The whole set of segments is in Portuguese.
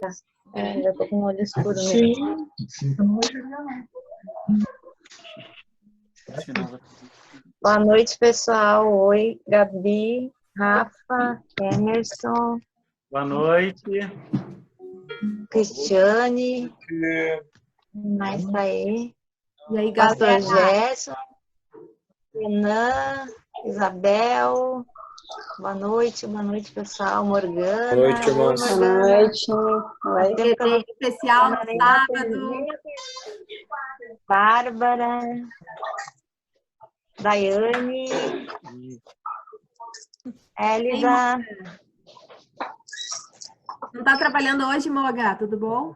Já tô com o olho escuro mesmo. Sim. Boa noite, pessoal. Oi, Gabi, Rafa, Emerson, Boa noite. Cristiane, mais tá aí. E aí, Pastor galera? Gerson, Renan, Isabel. Boa noite, pessoal. Morgana. Boa noite, irmãos. Oi, Boa Morgana. noite. Faz tempo que eu não- Especial no sábado. Bárbara, Daiane, Elida. Não tá trabalhando hoje, Moga? Tudo bom?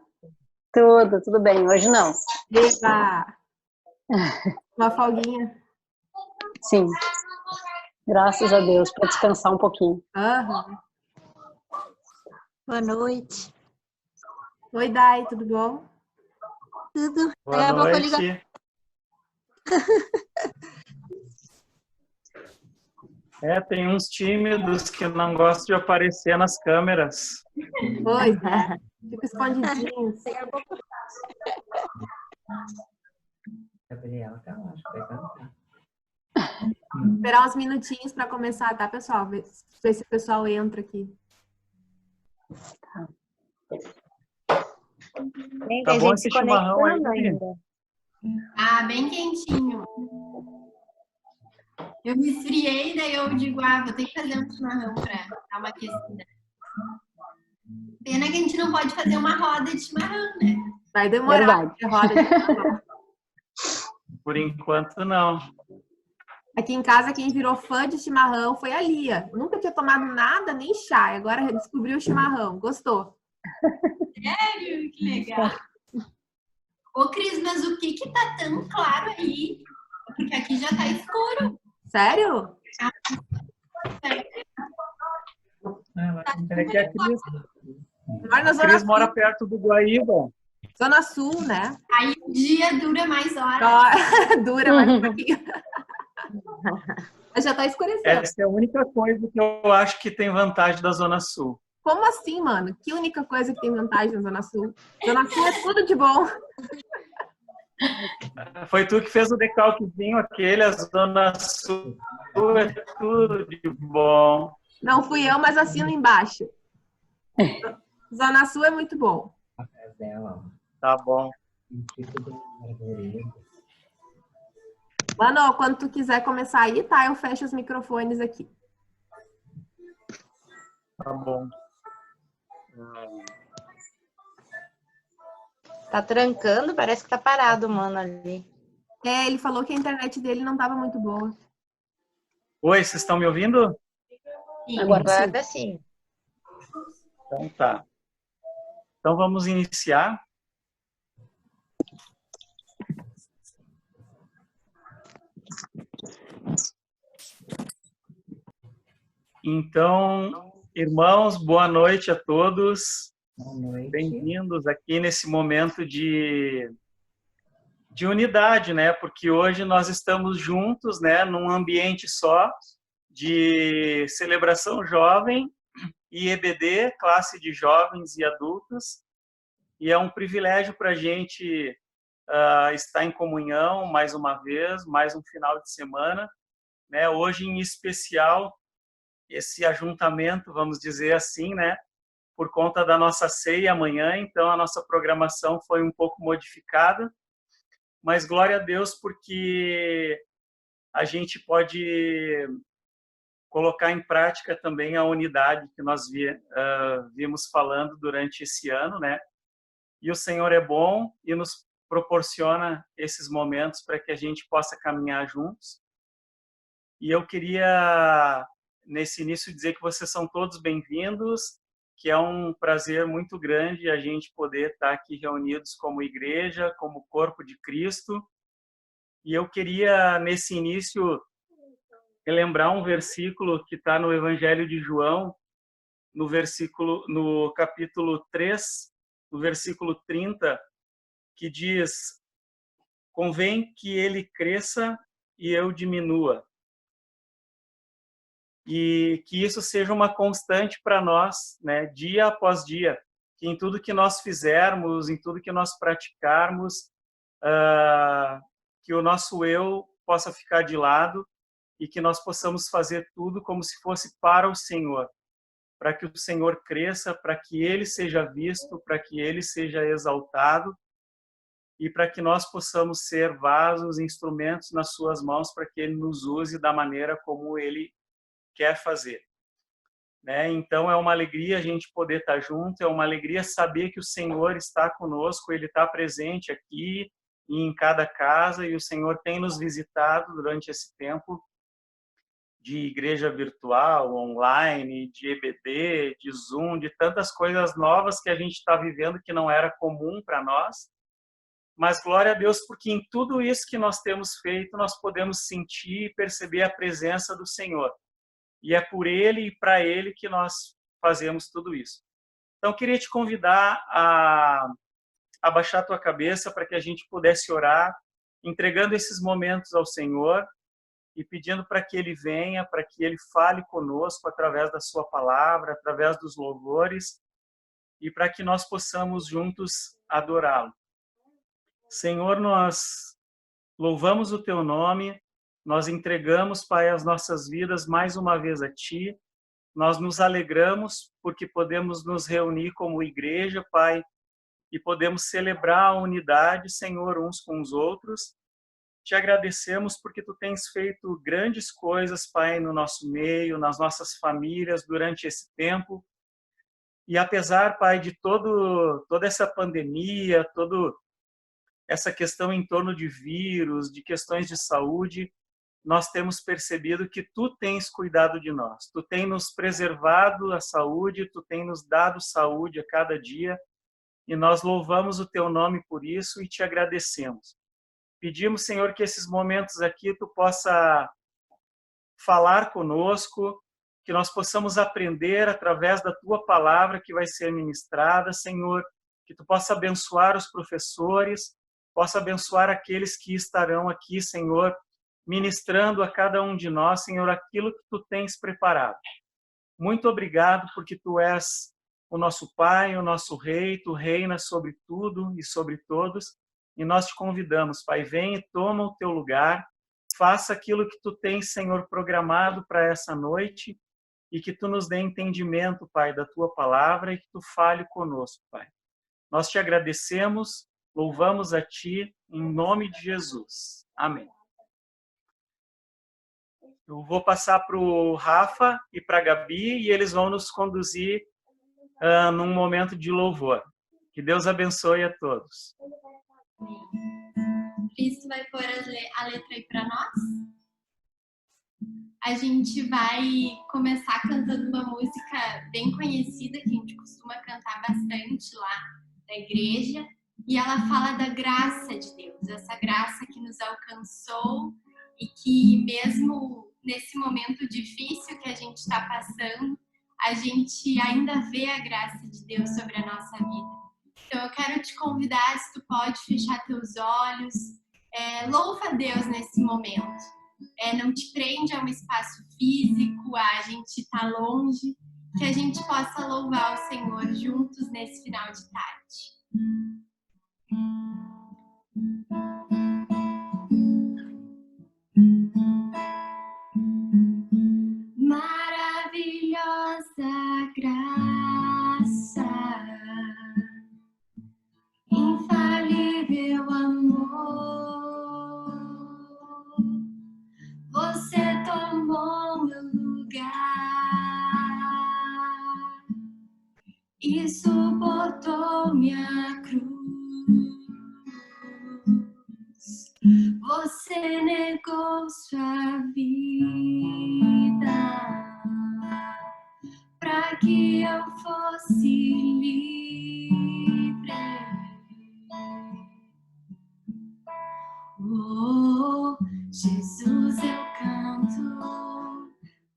Tudo bem. Hoje não. Eba! Uma folguinha. Sim. Graças a Deus, para descansar um pouquinho. Aham. Boa noite. Oi, Dai, tudo bom? Tudo? Boa Daqui a pouco eu ligo. noite. Tem uns tímidos que não gostam de aparecer nas câmeras. Oi, fica escondidinho. Gabriela tá lá, acho que vai cantar. Esperar uns minutinhos para começar, tá, pessoal? Ver se o pessoal entra aqui. Tem Tá bom gente esse se chimarrão aí, conectando menino? ainda. Ah, bem quentinho. Eu me esfriei, daí eu digo, vou ter que fazer um chimarrão para dar uma aquecida. Pena que a gente não pode fazer uma roda de chimarrão, né? Vai demorar. Verdade. Roda de chimarrão. Por enquanto, não. Aqui em casa, quem virou fã de chimarrão foi a Lia. Nunca tinha tomado nada, nem chá. E agora descobriu o chimarrão. Gostou. Sério? Que legal. Ô, Cris, mas o que que tá tão claro aí? Porque aqui já tá escuro. Sério? É que a Cris, Mora na a Zona Cris Sul. mora perto do Guaíba. Zona Sul, né? Aí o dia dura mais horas. Dura mais um pouquinho. Mas já tá escurecendo. Essa é a única coisa que eu acho que tem vantagem da Zona Sul. Como assim, mano? Que única coisa que tem vantagem na Zona Sul? Zona Sul é tudo de bom. Foi tu que fez o decalquezinho aquele, a Zona Sul é tudo de bom. Não fui eu, mas assino embaixo. Zona Sul é muito bom. Tá bom. Mano, quando tu quiser começar aí, tá? Eu fecho os microfones aqui. Tá bom. Tá trancando, parece que tá parado, mano, ali. Ele falou que a internet dele não tava muito boa. Oi, vocês estão me ouvindo? Agora sim. Então tá. Então vamos iniciar. Então, irmãos, boa noite a todos. Bem-vindos aqui nesse momento de unidade, né? Porque hoje nós estamos juntos, né, num ambiente só de celebração jovem e EBD, classe de jovens e adultos. E é um privilégio para a gente estar em comunhão mais uma vez, mais um final de semana, né? Hoje, em especial, esse ajuntamento, vamos dizer assim, né? Por conta da nossa ceia amanhã, então a nossa programação foi um pouco modificada, mas glória a Deus porque a gente pode colocar em prática também a unidade que nós vimos falando durante esse ano, né? E o Senhor é bom e nos proporciona esses momentos para que a gente possa caminhar juntos. E eu queria, nesse início, dizer que vocês são todos bem-vindos, que é um prazer muito grande a gente poder estar aqui reunidos como igreja, como corpo de Cristo. E eu queria, nesse início, relembrar um versículo que está no Evangelho de João, no capítulo 3, no versículo 30, que diz: convém que ele cresça e eu diminua. E que isso seja uma constante para nós, né, dia após dia, que em tudo que nós fizermos, em tudo que nós praticarmos, que o nosso eu possa ficar de lado e que nós possamos fazer tudo como se fosse para o Senhor, para que o Senhor cresça, para que Ele seja visto, para que Ele seja exaltado e para que nós possamos ser vasos, instrumentos nas suas mãos para que Ele nos use da maneira como Ele quer fazer. Né? Então é uma alegria a gente poder estar junto, é uma alegria saber que o Senhor está conosco, Ele está presente aqui e em cada casa, e o Senhor tem nos visitado durante esse tempo de igreja virtual, online, de EBD, de Zoom, de tantas coisas novas que a gente está vivendo que não era comum para nós. Mas glória a Deus, porque em tudo isso que nós temos feito, nós podemos sentir e perceber a presença do Senhor. E é por Ele e para Ele que nós fazemos tudo isso. Então, queria te convidar a baixar a tua cabeça para que a gente pudesse orar, entregando esses momentos ao Senhor e pedindo para que Ele venha, para que Ele fale conosco através da sua palavra, através dos louvores, e para que nós possamos juntos adorá-lo. Senhor, nós louvamos o teu nome, nós entregamos, Pai, as nossas vidas mais uma vez a Ti. Nós nos alegramos porque podemos nos reunir como igreja, Pai, e podemos celebrar a unidade, Senhor, uns com os outros. Te agradecemos porque Tu tens feito grandes coisas, Pai, no nosso meio, nas nossas famílias, durante esse tempo. E apesar, Pai, de toda essa pandemia, toda essa questão em torno de vírus, de questões de saúde, nós temos percebido que Tu tens cuidado de nós. Tu tens nos preservado a saúde, Tu tens nos dado saúde a cada dia, e nós louvamos o Teu nome por isso e Te agradecemos. Pedimos, Senhor, que esses momentos aqui Tu possa falar conosco, que nós possamos aprender através da Tua palavra que vai ser ministrada, Senhor, que Tu possa abençoar os professores, possa abençoar aqueles que estarão aqui, Senhor, ministrando a cada um de nós, Senhor, aquilo que Tu tens preparado. Muito obrigado, porque Tu és o nosso Pai, o nosso Rei, Tu reinas sobre tudo e sobre todos, e nós Te convidamos, Pai, vem e toma o Teu lugar, faça aquilo que Tu tens, Senhor, programado para essa noite, e que Tu nos dê entendimento, Pai, da Tua palavra, e que Tu fale conosco, Pai. Nós Te agradecemos, louvamos a Ti, em nome de Jesus. Amém. Eu vou passar para o Rafa e para a Gabi, e eles vão nos conduzir num momento de louvor. Que Deus abençoe a todos. Cristo vai pôr a letra aí para nós. A gente vai começar cantando uma música bem conhecida, que a gente costuma cantar bastante lá na igreja, e ela fala da graça de Deus, essa graça que nos alcançou e que mesmo nesse momento difícil que a gente está passando, a gente ainda vê a graça de Deus sobre a nossa vida. Então eu quero te convidar, se tu pode fechar teus olhos, louva a Deus nesse momento. Não te prende a um espaço físico, a gente estar longe, que a gente possa louvar o Senhor juntos nesse final de tarde. Maravilhosa graça, infalível amor, você tomou meu lugar e suportou minha cruz. Você negou sua vida para que eu fosse livre. Oh, Jesus, eu canto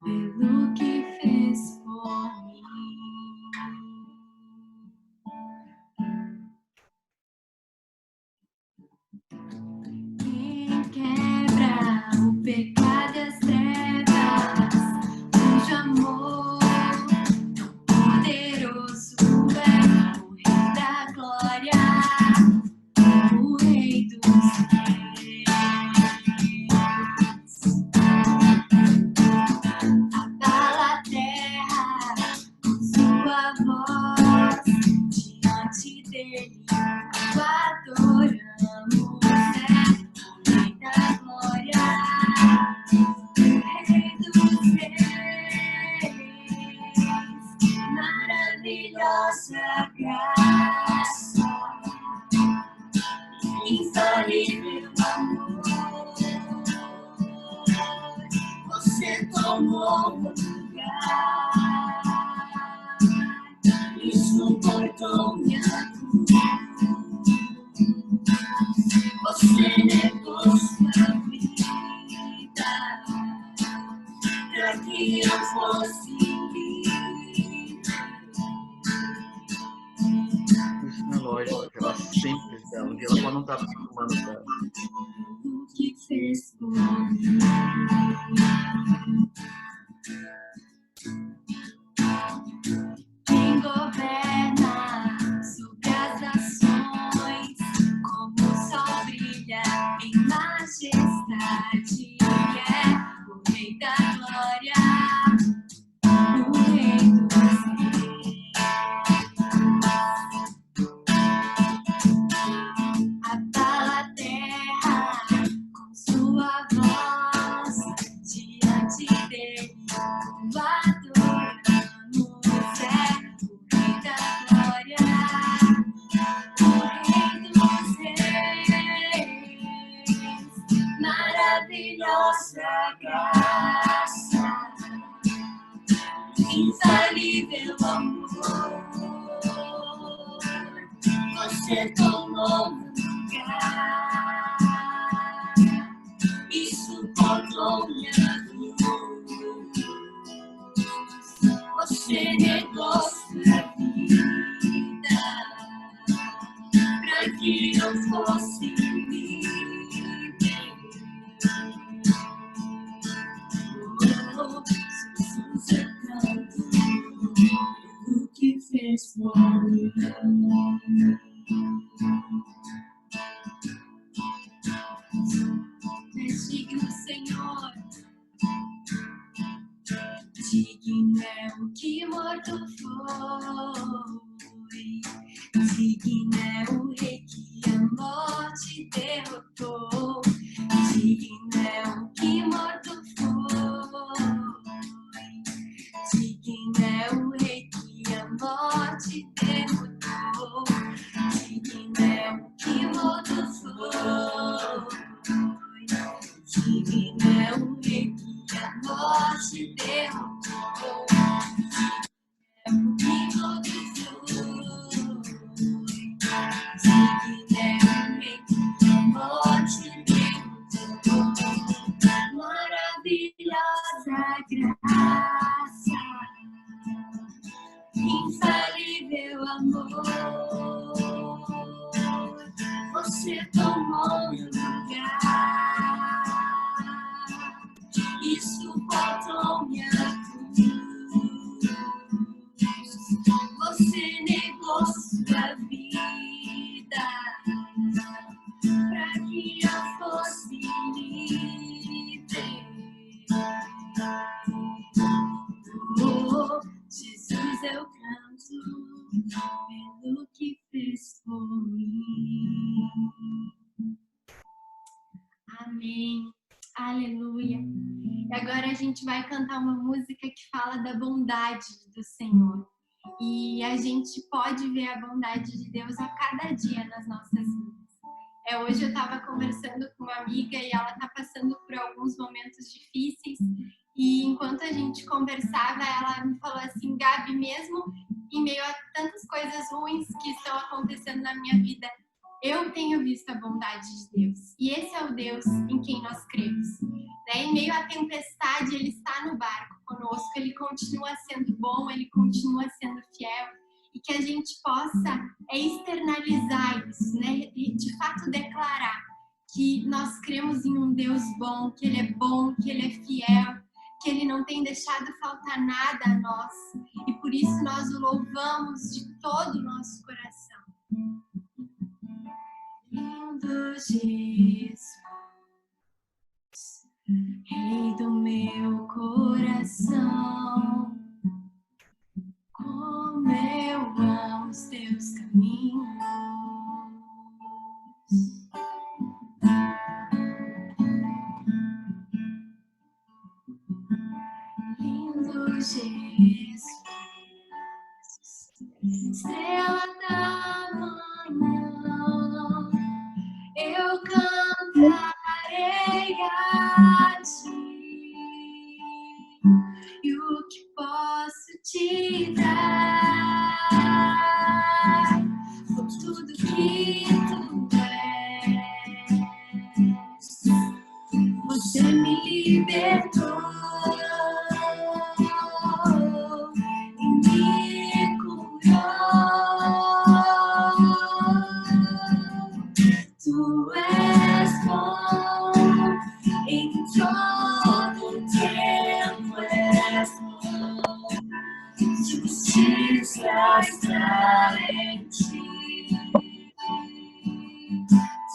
pelo que fez por mim. fosse livre. Isso não é lógico, que ela sempre dela, e ela não está acostumando com ela. O que fez por mim. Quem governa sobre as nações, como o sol brilha em majestade, é o Rei da Glória, o Rei dos Reis. Abala a terra com sua voz, diante dele o adoramos, é o Rei da Glória, o Rei dos Reis. Maravilhosa graça, infalível amor, você tomou meu lugar e suportou minha cruz. Você negou sua vida para que eu fosse livre. Oh, Jesus, eu canto o que fez por mim. És digno, Senhor, digno é o que morto foi, digno é o Rei que a morte derrotou, digno é o que morto foi, digno é o Rei que a morte derrotou, digno é o que morto foi. Digno é o Rei que a morte derrotou, é o que morto foi. Digno é o Rei que a morte derrotou. Maravilhosa graça, infalível amor, você tomou meu lugar e suportou minha cruz. Você negou sua vida para que eu fosse livre. Oh, Jesus, eu canto pelo que fez por mim. Amém. Aleluia. E agora a gente vai cantar uma música que fala da bondade do Senhor. E a gente pode ver a bondade de Deus a cada dia nas nossas vidas. Hoje eu estava conversando com uma amiga e ela está passando por alguns momentos difíceis. E enquanto a gente conversava, ela me falou assim: Gabi, mesmo em meio a tantas coisas ruins que estão acontecendo na minha vida, eu tenho visto a bondade de Deus. E esse é o Deus em quem nós cremos. Em meio à tempestade, Ele está no barco conosco, Ele continua sendo bom, Ele continua sendo fiel. E que a gente possa externalizar isso, né? E de fato declarar que nós cremos em um Deus bom, que Ele é bom, que Ele é fiel, que Ele não tem deixado faltar nada a nós. E por isso nós o louvamos de todo o nosso coração. Lindo Jesus, Rei do meu coração, como eu amo os teus caminhos. Lindo Jesus, estrela da manhã, eu cantarei a ti, e o que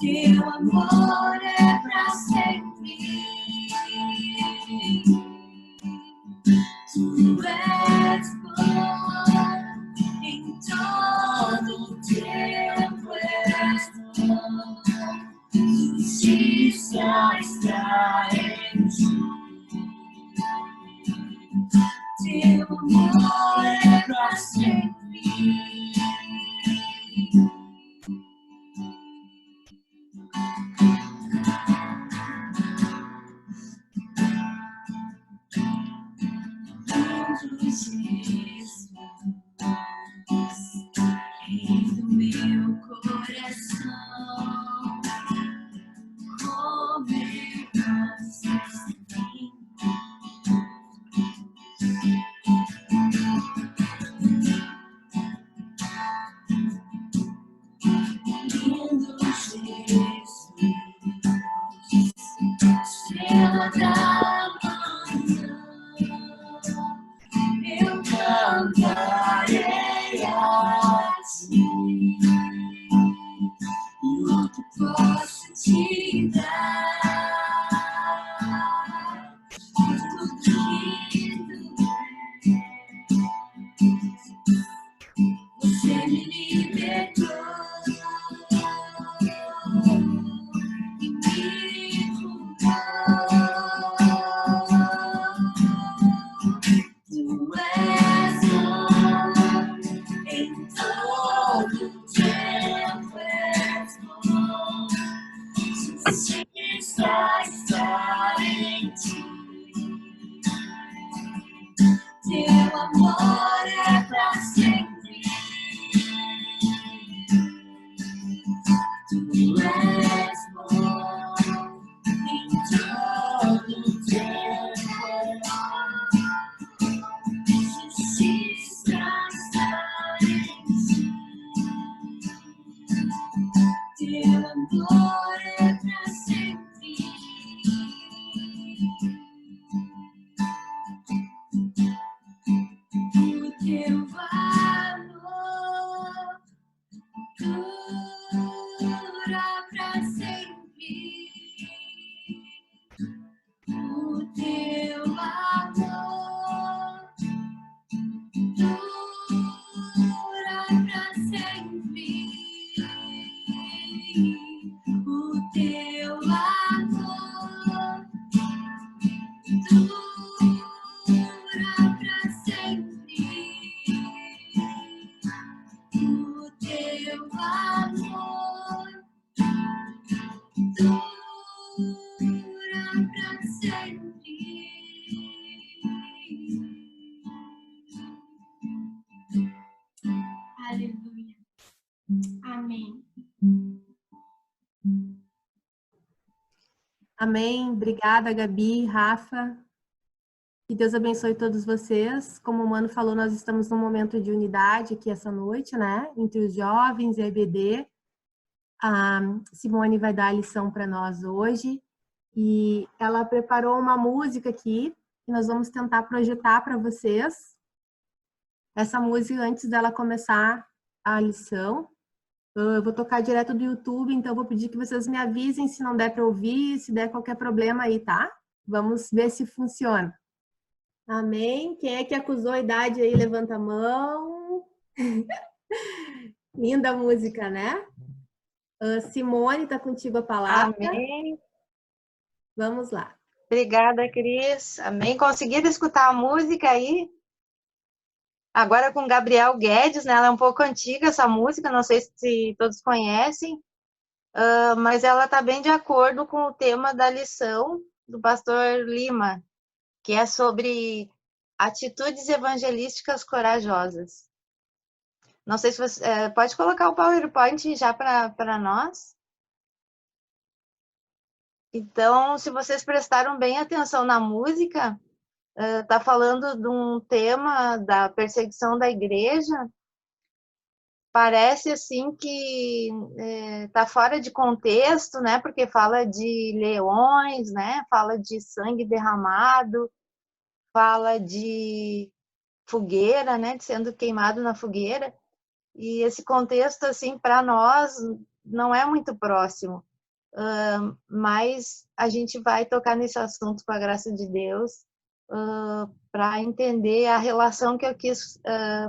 Teu amor é pra sempre. Tu és bom em todo tempo, és bom. Justiça está em ti. Teu amor é pra sempre. Jesus, Rei do meu coração, como irmãos assim. Lindo Jesus, estrela da manhã, eu cantarei a ti. E o que posso te dar? Tudo lindo. Você me libertou e me curou. Tu és bom em todo tempo, és bom. Justiça está em ti. Teu amor é pra sempre. Tu és bom em todo tempo. Justiça está em ti. Teu amor é pra sempre. O teu amor dura pra sempre. O teu amor dura pra sempre. O teu amor dura pra sempre. O teu amor dura pra sempre. Aleluia. Amém. Amém. Obrigada, Gabi, Rafa. Que Deus abençoe todos vocês. Como o Mano falou, nós estamos num momento de unidade aqui essa noite, né? Entre os jovens e a EBD. A Simone vai dar a lição para nós hoje. E ela preparou uma música aqui que nós vamos tentar projetar para vocês. Essa música antes dela começar a lição. Eu vou tocar direto do YouTube, então vou pedir que vocês me avisem se não der para ouvir, se der qualquer problema aí, tá? Vamos ver se funciona. Amém? Quem é que acusou a idade aí? Levanta a mão. Linda música, né? Simone, tá contigo a palavra. Amém. Vamos lá. Obrigada, Cris. Amém. Conseguiram escutar a música aí? Agora com Gabriel Guedes, né? Ela é um pouco antiga, essa música, não sei se todos conhecem, mas ela está bem de acordo com o tema da lição do pastor Lima, que é sobre atitudes evangelísticas corajosas. Não sei se você... pode colocar o PowerPoint já para nós? Então, se vocês prestaram bem atenção na música, está falando de um tema da perseguição da igreja. Parece assim que está fora de contexto, né? Porque fala de leões, né? Fala de sangue derramado, fala de fogueira, né? De sendo queimado na fogueira. E esse contexto, assim, para nós, não é muito próximo. mas a gente vai tocar nesse assunto com a graça de Deus, para entender a relação que eu quis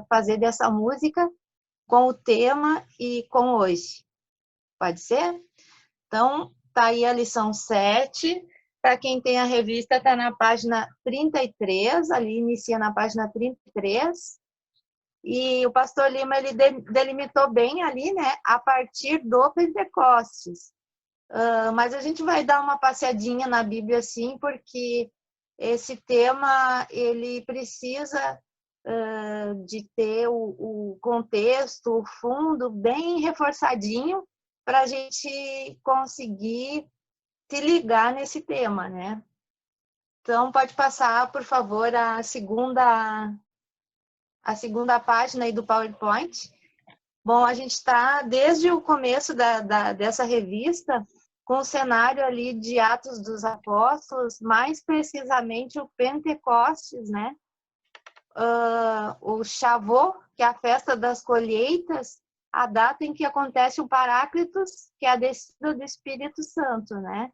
fazer dessa música com o tema e com hoje. Pode ser? Então, tá aí a lição 7. Para quem tem a revista, está na página 33, ali inicia na página 33. E o pastor Lima, ele delimitou bem ali, né, a partir do Pentecostes. Mas a gente vai dar uma passeadinha na Bíblia, sim, porque esse tema, ele precisa de ter o contexto, o fundo bem reforçadinho para a gente conseguir se ligar nesse tema, né? Então, pode passar, por favor, a segunda página aí do PowerPoint. Bom, a gente está, desde o começo dessa revista, com o cenário ali de Atos dos Apóstolos, mais precisamente o Pentecostes, né? O Shavuot, que é a festa das colheitas, a data em que acontece o Paráclitos, que é a descida do Espírito Santo, né?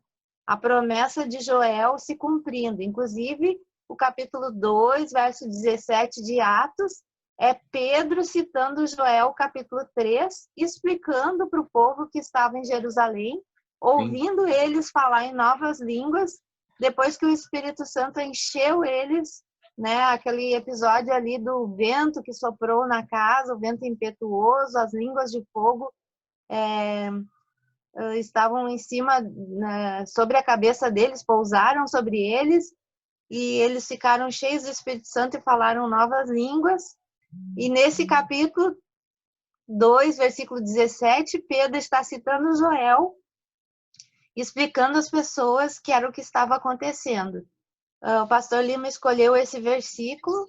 A promessa de Joel se cumprindo. Inclusive, o capítulo 2, verso 17 de Atos, é Pedro citando Joel, capítulo 3, explicando para o povo que estava em Jerusalém, ouvindo eles falar em novas línguas, depois que o Espírito Santo encheu eles, né? Aquele episódio ali do vento que soprou na casa, o vento impetuoso, as línguas de fogo estavam em cima, né, sobre a cabeça deles, pousaram sobre eles, e eles ficaram cheios do Espírito Santo e falaram novas línguas. E nesse capítulo 2, versículo 17, Pedro está citando Joel, explicando às pessoas que era o que estava acontecendo. O pastor Lima escolheu esse versículo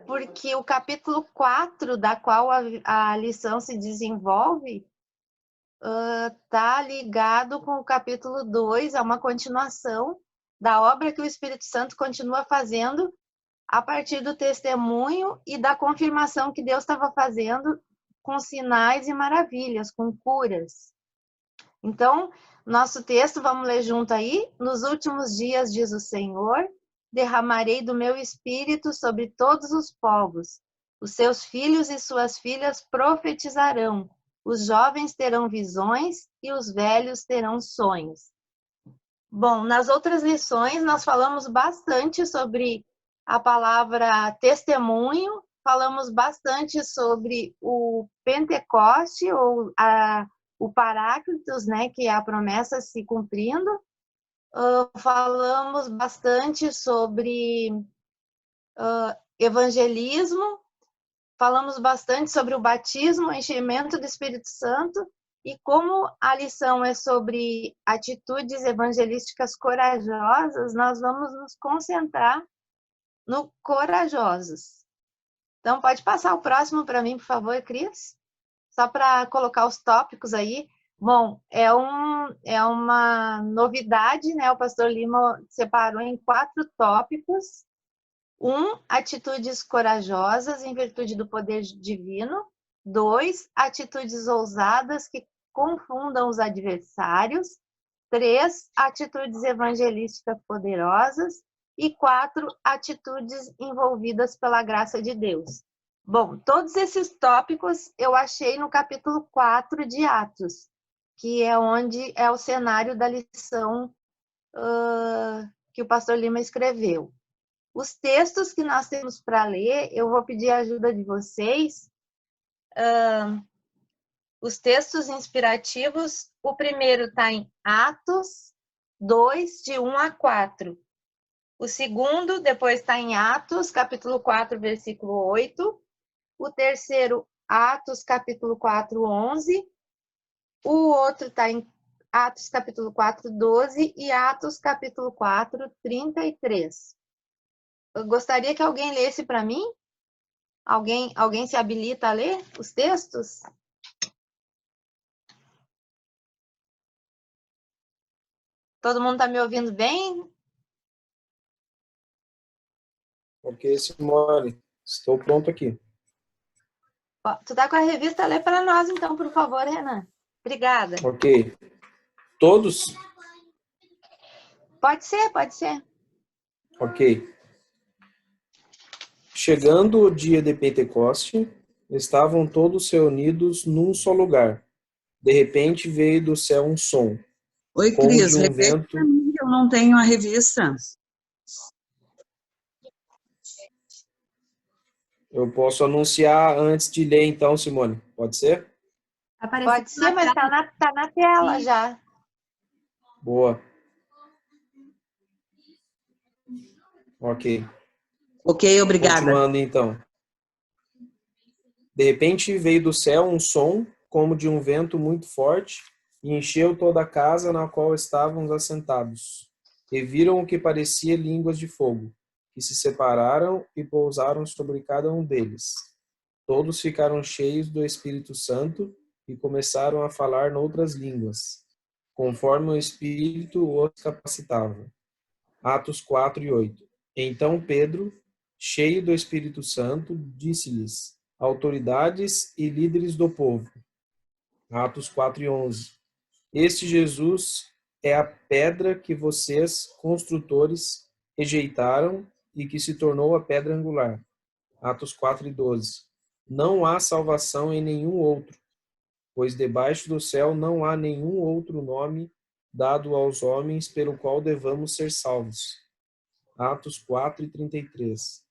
porque o capítulo 4, da qual a lição se desenvolve, está ligado com o capítulo 2, é uma continuação da obra que o Espírito Santo continua fazendo a partir do testemunho e da confirmação que Deus estava fazendo com sinais e maravilhas, com curas. Então, nosso texto, vamos ler junto aí. Nos últimos dias, diz o Senhor, derramarei do meu espírito sobre todos os povos. Os seus filhos e suas filhas profetizarão. Os jovens terão visões e os velhos terão sonhos. Bom, nas outras lições, nós falamos bastante sobre a palavra testemunho, falamos bastante sobre o Pentecoste, ou o Paráclitos, né, que é a promessa se cumprindo. Falamos bastante sobre evangelismo, falamos bastante sobre o batismo, o enchimento do Espírito Santo, e como a lição é sobre atitudes evangelísticas corajosas, nós vamos nos concentrar no corajosos. Então, pode passar o próximo para mim, por favor, Cris? Só para colocar os tópicos aí. Bom, é uma novidade, né? O pastor Lima separou em 4 tópicos. 1, atitudes corajosas em virtude do poder divino. 2, atitudes ousadas que confundam os adversários. 3, atitudes evangelísticas poderosas. E 4, atitudes envolvidas pela graça de Deus. Bom, todos esses tópicos eu achei no capítulo 4 de Atos, que é onde é o cenário da lição que o pastor Lima escreveu. Os textos que nós temos para ler, eu vou pedir a ajuda de vocês. Os textos inspirativos, o primeiro está em Atos 2, de 1 a 4. O segundo, depois está em Atos, capítulo 4, versículo 8. O terceiro, Atos, capítulo 4, 11. O outro está em Atos, capítulo 4, 12. E Atos, capítulo 4, 33. Eu gostaria que alguém lesse para mim. Alguém se habilita a ler os textos? Todo mundo está me ouvindo bem? Ok, Simone. Estou pronto aqui. Tu tá com a revista? Lê para nós, então, por favor, Renan. Obrigada. Ok. Todos? Pode ser, pode ser. Ok. Chegando o dia de Pentecoste, estavam todos reunidos num só lugar. De repente veio do céu um som, Oi, como Cris, de um repete vento. para mim que eu não tenho a revista. Eu posso anunciar antes de ler, então, Simone. Pode ser? Apareceu Pode ser, mas tá na tela já. Boa. Ok. Ok, obrigada. Continuando, então. De repente veio do céu um som, como de um vento muito forte, e encheu toda a casa na qual estavam assentados. E viram o que parecia línguas de fogo, que se separaram e pousaram sobre cada um deles. Todos ficaram cheios do Espírito Santo e começaram a falar noutras línguas, conforme o Espírito os capacitava. Atos 4 e 8. Então Pedro, cheio do Espírito Santo, disse-lhes: autoridades e líderes do povo. Atos 4 e 11. Este Jesus é a pedra que vocês, construtores, rejeitaram e que se tornou a pedra angular. Atos 4 e 12. Não há salvação em nenhum outro, pois debaixo do céu não há nenhum outro nome dado aos homens pelo qual devamos ser salvos. Atos 4 e 33.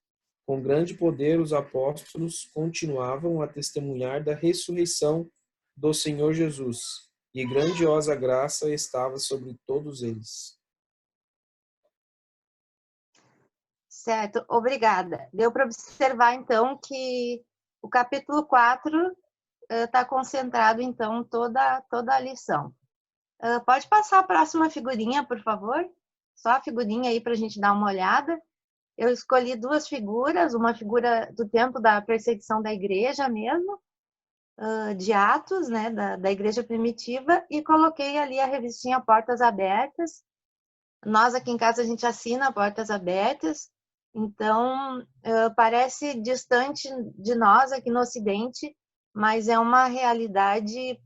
Com grande poder os apóstolos continuavam a testemunhar da ressurreição do Senhor Jesus, e grandiosa graça estava sobre todos eles. Certo, obrigada. Deu para observar, então, que o capítulo 4 está concentrado, então, toda a lição. Pode passar a próxima figurinha, por favor? Só a figurinha aí para a gente dar uma olhada. Eu escolhi duas figuras, uma figura do tempo da perseguição da igreja mesmo, de Atos, né, da igreja primitiva, e coloquei ali a revistinha Portas Abertas. Nós aqui em casa a gente assina Portas Abertas, então parece distante de nós aqui no Ocidente, mas é uma realidade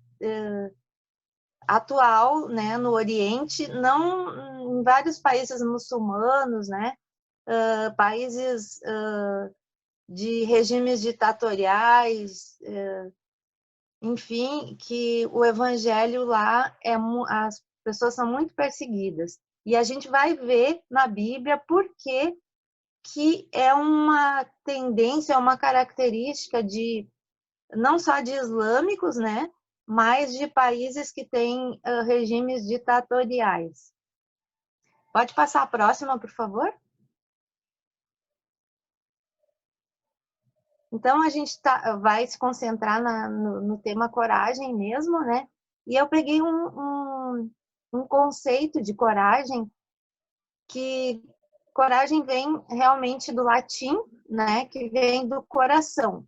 atual, né, no Oriente, não em vários países muçulmanos, né, países de regimes ditatoriais, enfim, que o evangelho lá as pessoas são muito perseguidas. E a gente vai ver na Bíblia por que é uma tendência, é uma característica de não só de islâmicos, né, mas de países que têm regimes ditatoriais. Pode passar a próxima, por favor? Então, a gente vai se concentrar no tema coragem mesmo, né? E eu peguei um conceito de coragem, que coragem vem realmente do latim, né? Que vem do coração.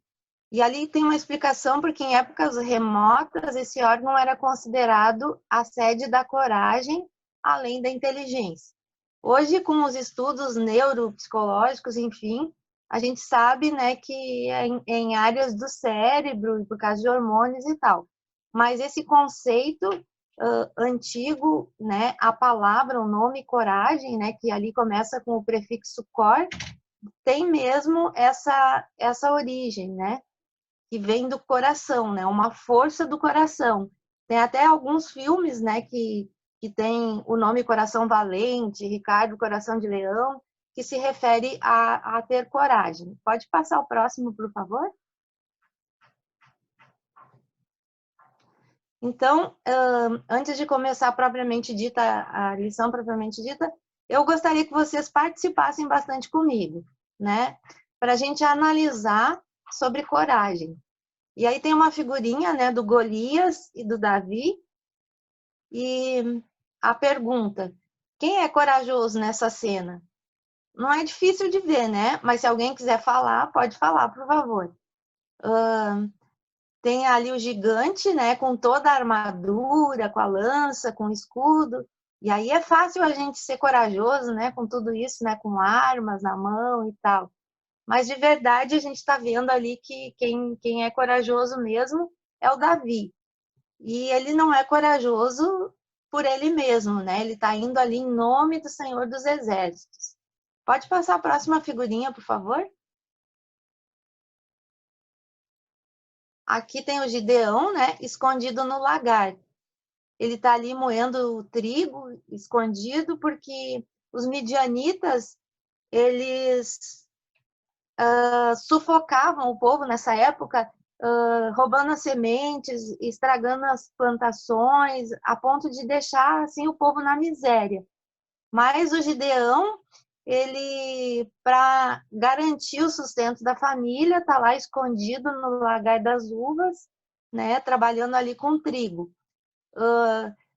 E ali tem uma explicação, porque em épocas remotas, esse órgão era considerado a sede da coragem, além da inteligência. Hoje, com os estudos neuropsicológicos, enfim, a gente sabe, né, que é em áreas do cérebro, por causa de hormônios e tal. Mas esse conceito antigo, né, a palavra, o nome coragem, né, que ali começa com o prefixo cor, tem mesmo essa origem, né, que vem do coração, né, uma força do coração. Tem até alguns filmes, né, que tem o nome Coração Valente, Ricardo Coração de Leão, que se refere a ter coragem. Pode passar o próximo, por favor? Então, antes de começar propriamente dita, a lição propriamente dita, eu gostaria que vocês participassem bastante comigo, né? Para a gente analisar sobre coragem. E aí tem uma figurinha, né, do Golias e do Davi, e a pergunta: quem é corajoso nessa cena? Não é difícil de ver, né? Mas se alguém quiser falar, pode falar, por favor. Tem ali o gigante, né, com toda a armadura, com a lança, com o escudo. E aí é fácil a gente ser corajoso, né, com tudo isso, né, com armas na mão e tal. Mas de verdade a gente está vendo ali que quem é corajoso mesmo é o Davi. E ele não é corajoso por ele mesmo, né? Ele está indo ali em nome do Senhor dos Exércitos. Pode passar a próxima figurinha, por favor? Aqui tem o Gideão, né? Escondido no lagar. Ele está ali moendo o trigo, escondido, porque os midianitas, eles sufocavam o povo nessa época, roubando as sementes, estragando as plantações, a ponto de deixar assim o povo na miséria. Mas o Gideão, ele, para garantir o sustento da família, está lá escondido no lagar das uvas, né, trabalhando ali com trigo.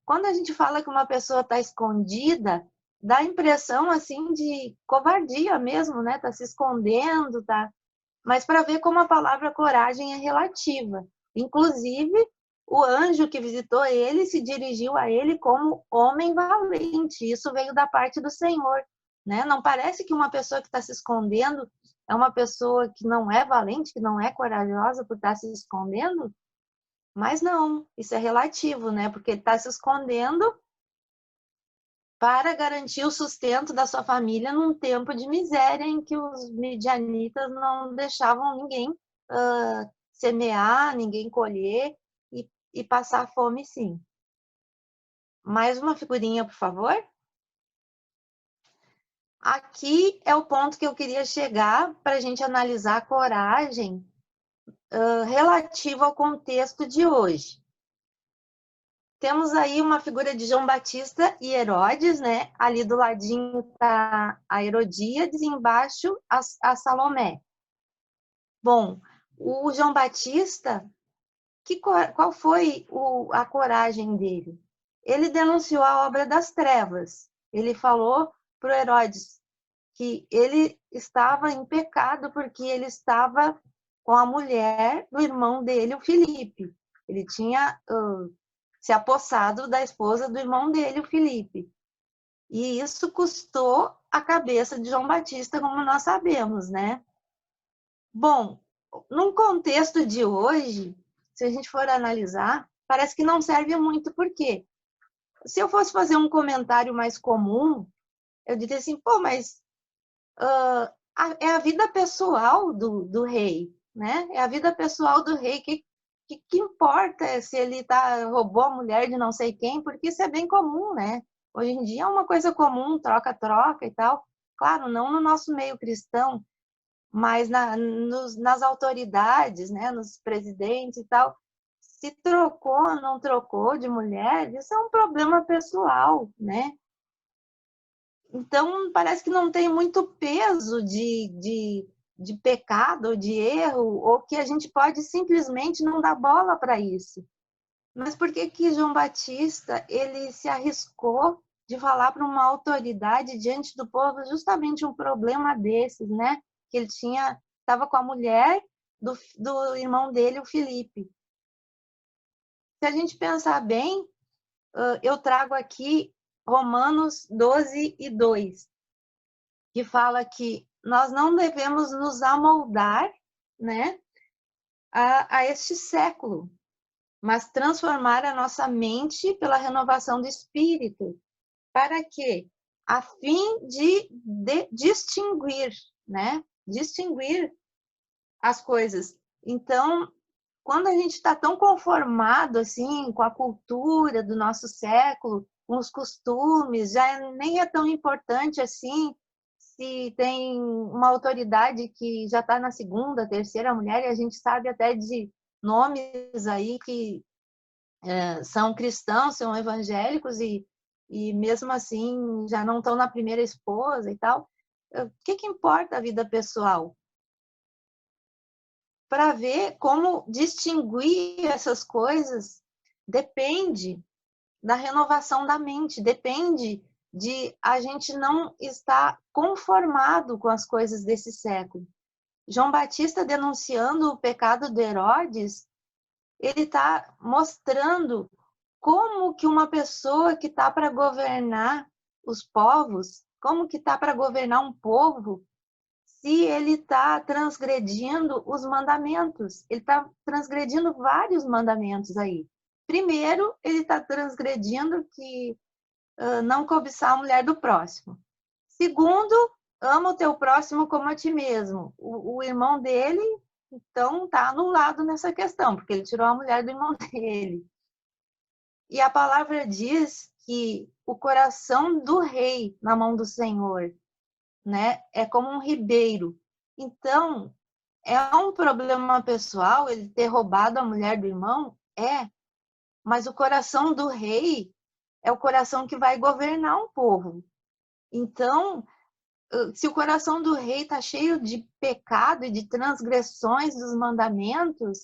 Quando a gente fala que uma pessoa está escondida, dá a impressão assim de covardia mesmo, né? Tá se escondendo, tá? Mas para ver como a palavra coragem é relativa. Inclusive, o anjo que visitou ele se dirigiu a ele como homem valente. Isso veio da parte do Senhor, né? Não parece que uma pessoa que está se escondendo é uma pessoa que não é valente, que não é corajosa por estar se escondendo? Mas não, isso é relativo, né? Porque ele está se escondendo para garantir o sustento da sua família num tempo de miséria em que os midianitas não deixavam ninguém semear, ninguém colher e passar fome, sim. Mais uma figurinha, por favor. Aqui é o ponto que eu queria chegar para a gente analisar a coragem relativa ao contexto de hoje. Temos aí uma figura de João Batista e Herodes, né? Ali do ladinho está a Herodíades e embaixo a Salomé. Bom, o João Batista, qual foi a coragem dele? Ele denunciou a obra das trevas. Ele falou para o Herodes que ele estava em pecado porque ele estava com a mulher do irmão dele, o Filipe. Ele tinha se apossado da esposa do irmão dele, o Filipe. E isso custou a cabeça de João Batista, como nós sabemos, né? Bom, num contexto de hoje, se a gente for analisar, parece que não serve muito, por quê? Se eu fosse fazer um comentário mais comum, eu diria assim, pô, mas é a vida pessoal do rei, né? É a vida pessoal do rei que importa se ele roubou a mulher de não sei quem, porque isso é bem comum, né? Hoje em dia é uma coisa comum, troca-troca e tal. Claro, não no nosso meio cristão, mas nas autoridades, né? Nos presidentes e tal. Se trocou ou não trocou de mulher, isso é um problema pessoal, né? Então, parece que não tem muito peso de pecado ou de erro, ou que a gente pode simplesmente não dar bola para isso. Mas por que João Batista ele se arriscou de falar para uma autoridade diante do povo justamente um problema desses, né? Que ele estava com a mulher do irmão dele, o Filipe. Se a gente pensar bem, eu trago aqui Romanos 12:2, que fala que nós não devemos nos amoldar, né, a este século, mas transformar a nossa mente pela renovação do espírito. Para quê? A fim de distinguir, né? Distinguir as coisas. Então, quando a gente está tão conformado assim com a cultura do nosso século, com os costumes, já nem é tão importante assim se tem uma autoridade que já está na segunda, terceira mulher, e a gente sabe até de nomes aí que são cristãos, são evangélicos e mesmo assim já não estão na primeira esposa e tal. O que importa a vida pessoal? Para ver como distinguir essas coisas depende da renovação da mente, depende de a gente não estar conformado com as coisas desse século. João Batista denunciando o pecado de Herodes, ele está mostrando como que uma pessoa que está para governar os povos, como que está para governar um povo, se ele está transgredindo os mandamentos. Ele está transgredindo vários mandamentos aí. primeiro, ele está transgredindo que não cobiçar a mulher do próximo. Segundo, ama o teu próximo como a ti mesmo. O irmão dele, então, está anulado nessa questão, porque ele tirou a mulher do irmão dele. E a palavra diz que o coração do rei na mão do Senhor, né, é como um ribeiro. Então, é um problema pessoal ele ter roubado a mulher do irmão? É. Mas o coração do rei é o coração que vai governar um povo. Então, se o coração do rei está cheio de pecado e de transgressões dos mandamentos,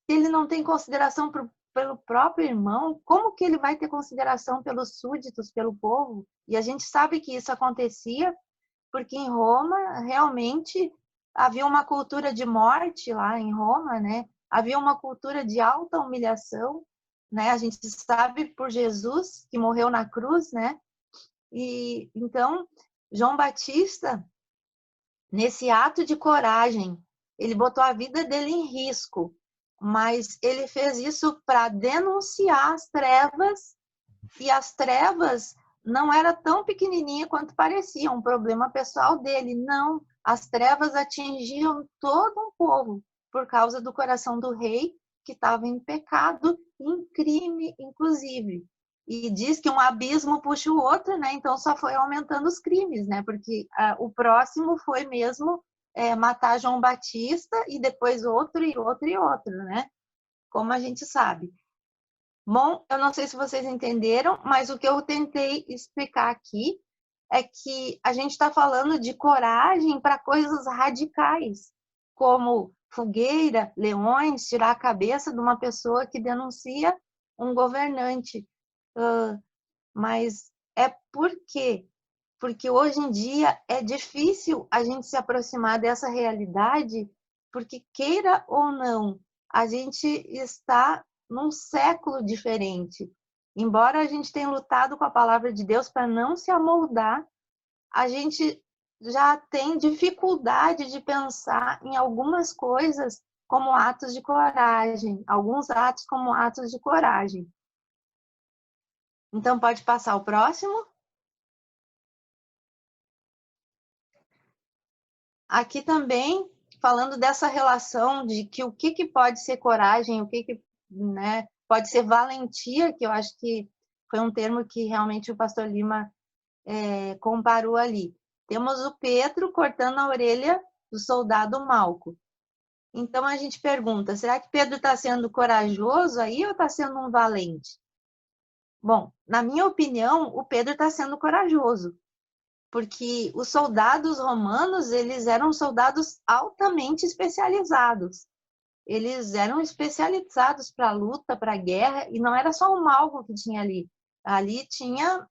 se ele não tem consideração pelo próprio irmão, como que ele vai ter consideração pelos súditos, pelo povo? E a gente sabe que isso acontecia porque em Roma realmente havia uma cultura de morte lá em Roma, né? Havia uma cultura de alta humilhação, né? A gente sabe por Jesus que morreu na cruz, né? E então João Batista, nesse ato de coragem, ele botou a vida dele em risco, mas ele fez isso para denunciar as trevas, e as trevas não era tão pequenininha quanto parecia, um problema pessoal dele. Não, as trevas atingiam todo um povo por causa do coração do rei, que estava em pecado, em crime, inclusive. E diz que um abismo puxa o outro, né? Então só foi aumentando os crimes, né? Porque o próximo foi mesmo matar João Batista e depois outro e outro e outro, né? Como a gente sabe. Bom, eu não sei se vocês entenderam, mas o que eu tentei explicar aqui é que a gente está falando de coragem para coisas radicais, como fogueira, leões, tirar a cabeça de uma pessoa que denuncia um governante. Mas é por quê? Porque hoje em dia é difícil a gente se aproximar dessa realidade, porque queira ou não, a gente está num século diferente. Embora a gente tenha lutado com a palavra de Deus para não se amoldar, a gente já tem dificuldade de pensar em algumas coisas como atos de coragem, alguns atos como atos de coragem. Então, pode passar o próximo. Aqui também, falando dessa relação de que o que pode ser coragem, o que né, pode ser valentia, que eu acho que foi um termo que realmente o pastor Lima comparou ali. Temos o Pedro cortando a orelha do soldado Malco. Então a gente pergunta, será que Pedro está sendo corajoso aí ou está sendo um valente? Bom, na minha opinião, o Pedro está sendo corajoso, porque os soldados romanos, eles eram soldados altamente especializados. Eles eram especializados para a luta, para a guerra, e não era só o Malco que tinha ali. Ali tinha,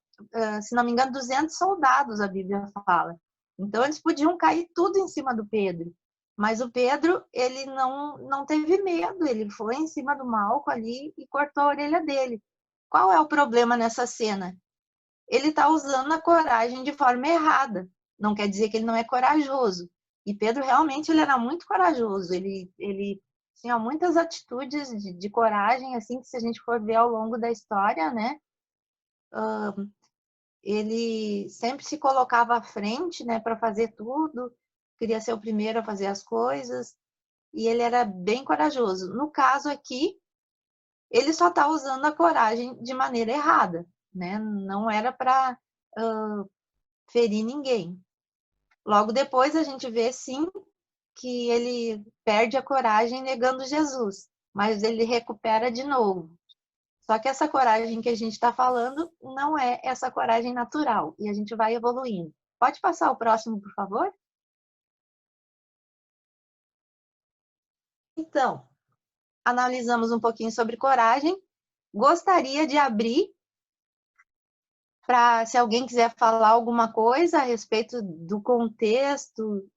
se não me engano, 200 soldados, a Bíblia fala. Então, eles podiam cair tudo em cima do Pedro. Mas o Pedro, ele não teve medo, ele foi em cima do Malco ali e cortou a orelha dele. Qual é o problema nessa cena? Ele está usando a coragem de forma errada. Não quer dizer que ele não é corajoso. E Pedro realmente ele era muito corajoso. Ele tinha muitas atitudes de coragem, assim, que se a gente for ver ao longo da história, né? Ele sempre se colocava à frente, né, para fazer tudo. Queria ser o primeiro a fazer as coisas. E ele era bem corajoso. No caso aqui, ele só está usando a coragem de maneira errada, né? Não era para ferir ninguém. Logo depois a gente vê, sim, que ele perde a coragem negando Jesus, mas ele recupera de novo. Só que essa coragem que a gente está falando não é essa coragem natural, e a gente vai evoluindo. Pode passar o próximo, por favor? Então, analisamos um pouquinho sobre coragem. Gostaria de abrir para, se alguém quiser falar alguma coisa a respeito do contexto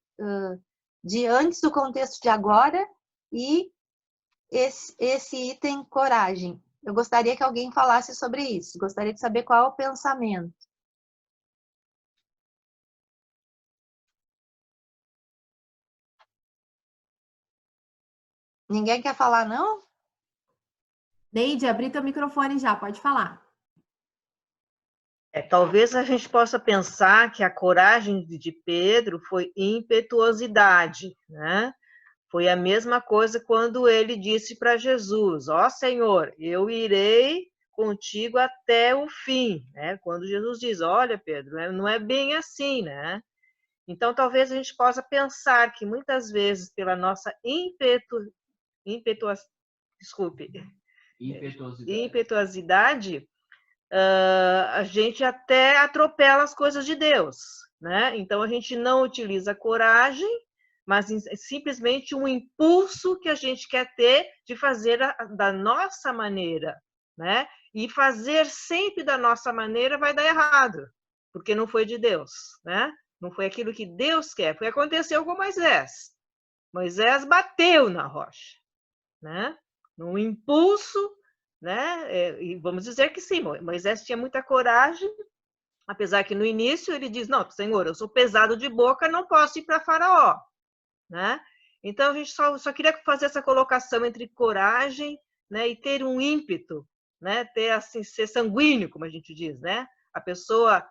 de antes do contexto de agora e esse item coragem. Eu gostaria que alguém falasse sobre isso. Gostaria de saber qual é o pensamento. Ninguém quer falar, não? Neide, abri teu microfone já, pode falar. Talvez a gente possa pensar que a coragem de Pedro foi impetuosidade, né? Foi a mesma coisa quando ele disse para Jesus: ó Senhor, eu irei contigo até o fim, né? Quando Jesus diz: olha, Pedro, não é bem assim, né? Então, talvez a gente possa pensar que muitas vezes, pela nossa impetuosidade, a gente até atropela as coisas de Deus, né? Então, a gente não utiliza coragem, mas simplesmente um impulso que a gente quer ter de fazer da nossa maneira, né? E fazer sempre da nossa maneira vai dar errado, porque não foi de Deus, né? Não foi aquilo que Deus quer. Foi o que aconteceu com Moisés. Moisés bateu na rocha, né? Num impulso, né? E vamos dizer que sim, Moisés tinha muita coragem, apesar que no início ele diz: não, Senhor, eu sou pesado de boca, não posso ir para Faraó, né? Então a gente só queria fazer essa colocação entre coragem, né, e ter um ímpeto, né? Ter assim, ser sanguíneo, como a gente diz, né? A pessoa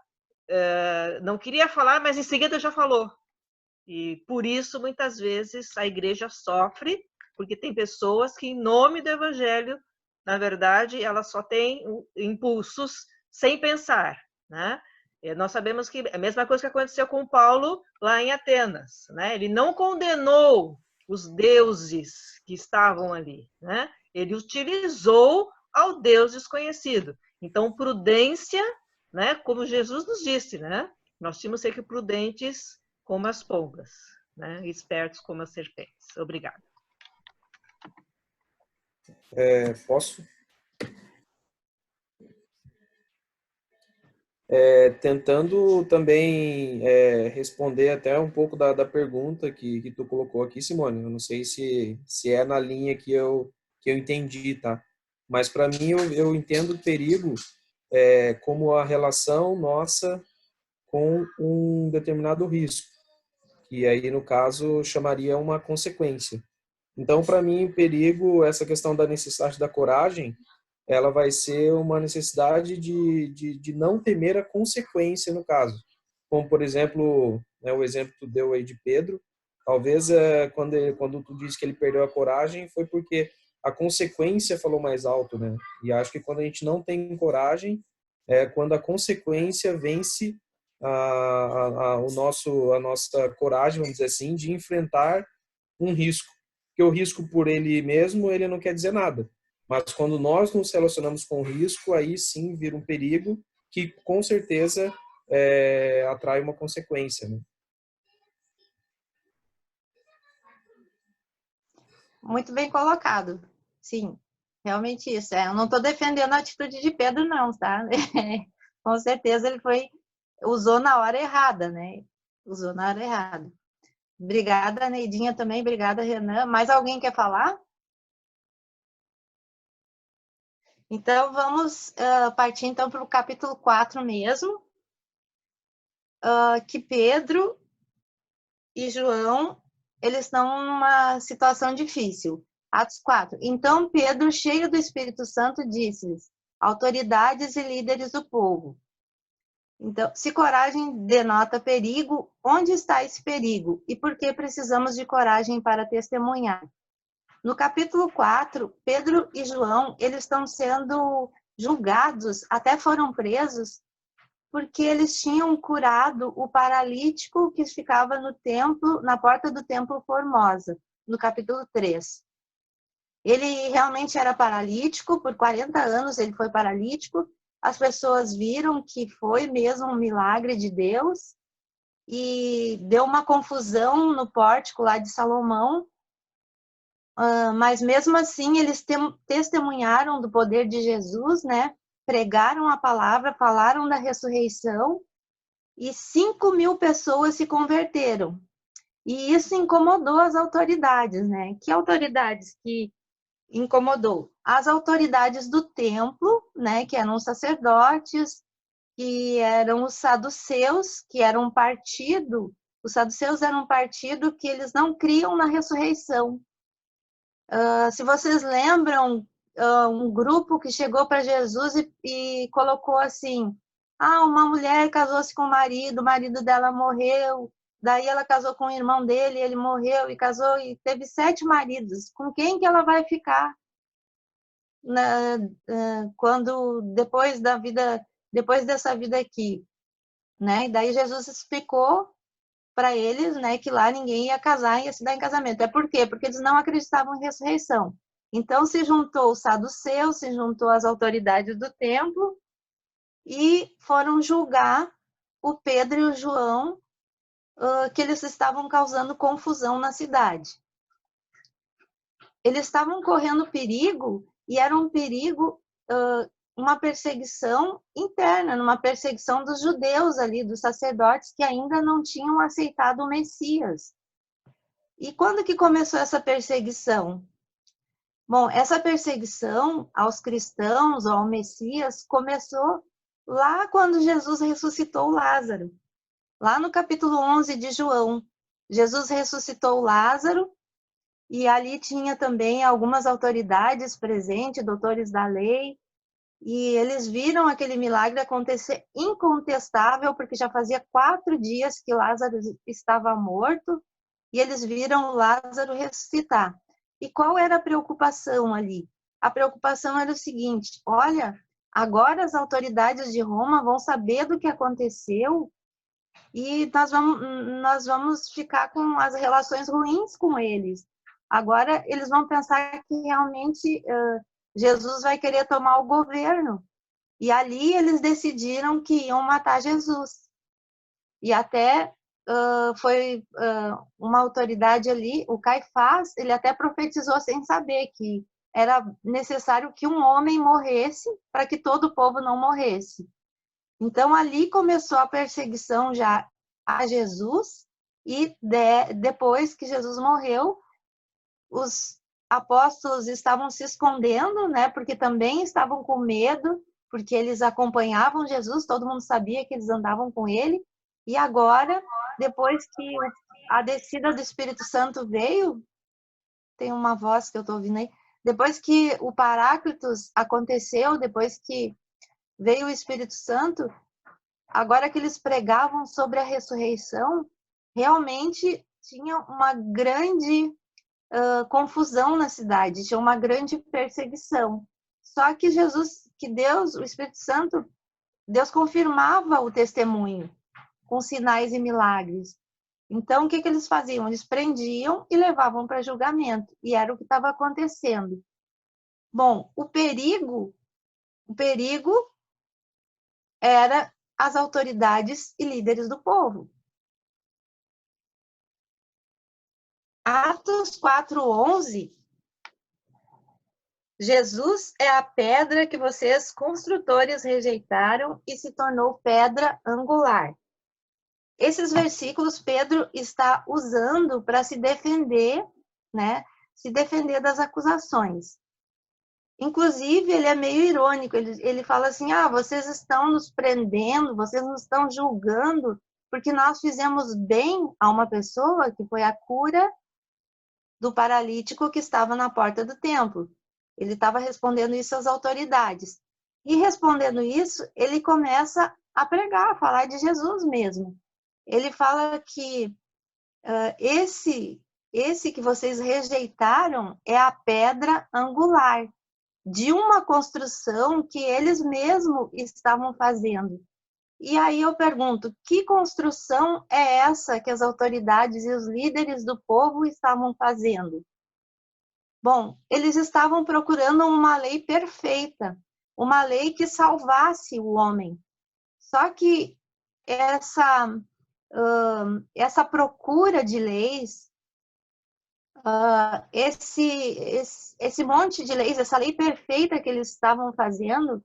não queria falar, mas em seguida já falou. E por isso, muitas vezes, a igreja sofre, porque tem pessoas que, em nome do evangelho, na verdade, elas só têm impulsos sem pensar, né? Nós sabemos que é a mesma coisa que aconteceu com Paulo lá em Atenas, né? Ele não condenou os deuses que estavam ali, né? Ele utilizou ao Deus desconhecido. Então, prudência, né? Como Jesus nos disse, né? Nós tínhamos que ser prudentes como as pombas, né? Espertos como as serpentes. Obrigada. Posso? Tentando também responder até um pouco da pergunta que tu colocou aqui, Simone. Eu não sei se é na linha que eu entendi, tá? Mas para mim eu entendo o perigo como a relação nossa com um determinado risco, que aí no caso chamaria uma consequência. Então, para mim, o perigo, essa questão da necessidade da coragem, ela vai ser uma necessidade de não temer a consequência no caso. Como, por exemplo, né, o exemplo que tu deu aí de Pedro, talvez quando tu disse que ele perdeu a coragem, foi porque a consequência falou mais alto, né? E acho que quando a gente não tem coragem, é quando a consequência vence a nossa coragem, vamos dizer assim, de enfrentar um risco. Porque o risco por ele mesmo, ele não quer dizer nada. Mas quando nós nos relacionamos com o risco, aí sim vira um perigo que com certeza atrai uma consequência, né? Muito bem colocado. Sim, realmente isso. Eu não estou defendendo a atitude de Pedro, não, tá? Com certeza ele usou na hora errada, né? Usou na hora errada. Obrigada, Neidinha, também. Obrigada, Renan. Mais alguém quer falar? Então, vamos partir então para o capítulo 4 mesmo, que Pedro e João, eles estão numa situação difícil. Atos 4. Então, Pedro, cheio do Espírito Santo, disse-lhes: autoridades e líderes do povo. Então, se coragem denota perigo, onde está esse perigo? E por que precisamos de coragem para testemunhar? No capítulo 4, Pedro e João, eles estão sendo julgados, até foram presos, porque eles tinham curado o paralítico que ficava no templo, na porta do templo Formosa, no capítulo 3. Ele realmente era paralítico, por 40 anos ele foi paralítico, as pessoas viram que foi mesmo um milagre de Deus, e deu uma confusão no pórtico lá de Salomão, mas mesmo assim eles testemunharam do poder de Jesus, né? Pregaram a palavra, falaram da ressurreição, e 5.000 pessoas se converteram. E isso incomodou as autoridades, né? Que autoridades que incomodou? As autoridades do templo, né? Que eram os sacerdotes, que eram os saduceus, que eram um partido. Os saduceus eram um partido que eles não criam na ressurreição. Se vocês lembram, um grupo que chegou para Jesus e colocou assim: ah, uma mulher casou-se com o marido dela morreu, daí ela casou com o irmão dele, ele morreu e casou e teve 7 maridos. Com quem que ela vai ficar quando depois dessa vida aqui, né? E daí Jesus explicou para eles, né, que lá ninguém ia casar, ia se dar em casamento. É por quê? Porque eles não acreditavam em ressurreição. Então se juntou os saduceus, se juntou as autoridades do templo e foram julgar o Pedro e o João, que eles estavam causando confusão na cidade. Eles estavam correndo perigo, e era um perigo, uma perseguição interna, uma perseguição dos judeus ali, dos sacerdotes que ainda não tinham aceitado o Messias. E quando que começou essa perseguição? Bom, essa perseguição aos cristãos, ao Messias, começou lá quando Jesus ressuscitou Lázaro. Lá no capítulo 11 de João, Jesus ressuscitou Lázaro, e ali tinha também algumas autoridades presentes, doutores da lei, e eles viram aquele milagre acontecer incontestável, porque já fazia 4 dias que Lázaro estava morto, e eles viram Lázaro ressuscitar. E qual era a preocupação ali? A preocupação era o seguinte: olha, agora as autoridades de Roma vão saber do que aconteceu e nós vamos ficar com as relações ruins com eles. Agora eles vão pensar que realmente Jesus vai querer tomar o governo. E ali eles decidiram que iam matar Jesus. E até foi uma autoridade ali, o Caifás, ele até profetizou sem saber que era necessário que um homem morresse para que todo o povo não morresse. Então ali começou a perseguição já a Jesus, e depois que Jesus morreu, os apóstolos estavam se escondendo, né, porque também estavam com medo, porque eles acompanhavam Jesus, todo mundo sabia que eles andavam com ele, e agora, depois que a descida do Espírito Santo veio, tem uma voz que eu estou ouvindo aí, depois que o Paráclitos aconteceu, depois que veio o Espírito Santo, agora que eles pregavam sobre a ressurreição, realmente tinha uma grande confusão na cidade, tinha uma grande perseguição. Só que Deus, o Espírito Santo, Deus confirmava o testemunho com sinais e milagres. Então, o que eles faziam? Eles prendiam e levavam para julgamento. E era o que estava acontecendo. Bom, o perigo era as autoridades e líderes do povo. Atos 4:11, Jesus é a pedra que vocês, construtores, rejeitaram e se tornou pedra angular. Esses versículos Pedro está usando para se defender, né? Se defender das acusações. Inclusive, ele é meio irônico, ele fala assim: vocês estão nos prendendo, vocês nos estão julgando porque nós fizemos bem a uma pessoa, que foi a cura do paralítico que estava na porta do templo. Ele estava respondendo isso às autoridades. E respondendo isso, ele começa a pregar, a falar de Jesus mesmo. Ele fala que esse que vocês rejeitaram é a pedra angular de uma construção que eles mesmos estavam fazendo. E aí eu pergunto, que construção é essa que as autoridades e os líderes do povo estavam fazendo? Bom, eles estavam procurando uma lei perfeita, uma lei que salvasse o homem. Só que essa procura de leis, esse monte de leis, essa lei perfeita que eles estavam fazendo,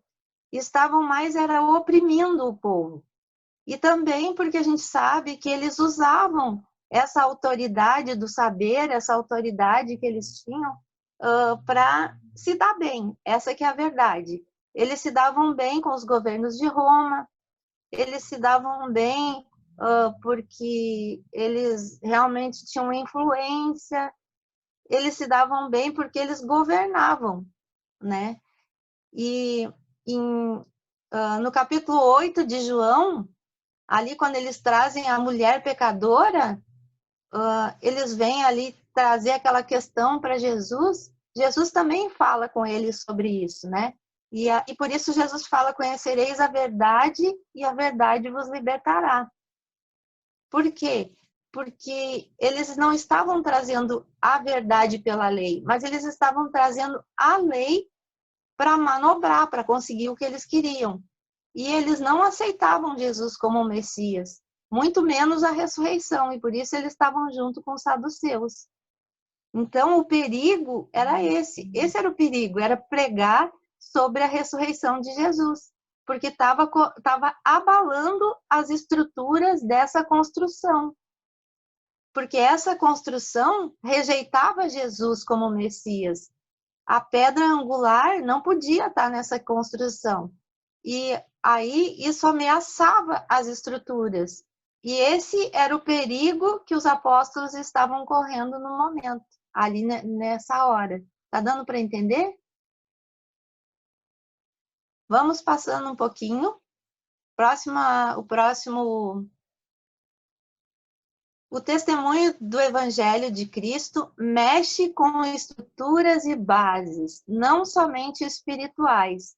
estavam mais oprimindo o povo. E também porque a gente sabe que eles usavam essa autoridade do saber, essa autoridade que eles tinham, para se dar bem. Essa que é a verdade. Eles se davam bem com os governos de Roma, eles se davam bem porque eles realmente tinham influência, eles se davam bem porque eles governavam né? E no capítulo 8 de João, ali quando eles trazem a mulher pecadora, eles vêm ali trazer aquela questão para Jesus. Jesus também fala com eles sobre isso, né? E por isso Jesus fala: conhecereis a verdade e a verdade vos libertará. Por quê? Porque eles não estavam trazendo a verdade pela lei, mas eles estavam trazendo a lei para manobrar, para conseguir o que eles queriam. E eles não aceitavam Jesus como o Messias, muito menos a ressurreição, e por isso eles estavam junto com os saduceus. Então, o perigo era esse era o perigo, era pregar sobre a ressurreição de Jesus, porque estava abalando as estruturas dessa construção. Porque essa construção rejeitava Jesus como Messias. A pedra angular não podia estar nessa construção. E aí isso ameaçava as estruturas. E esse era o perigo que os apóstolos estavam correndo no momento, ali nessa hora. Tá dando para entender? Vamos passando um pouquinho. O testemunho do Evangelho de Cristo mexe com estruturas e bases, não somente espirituais,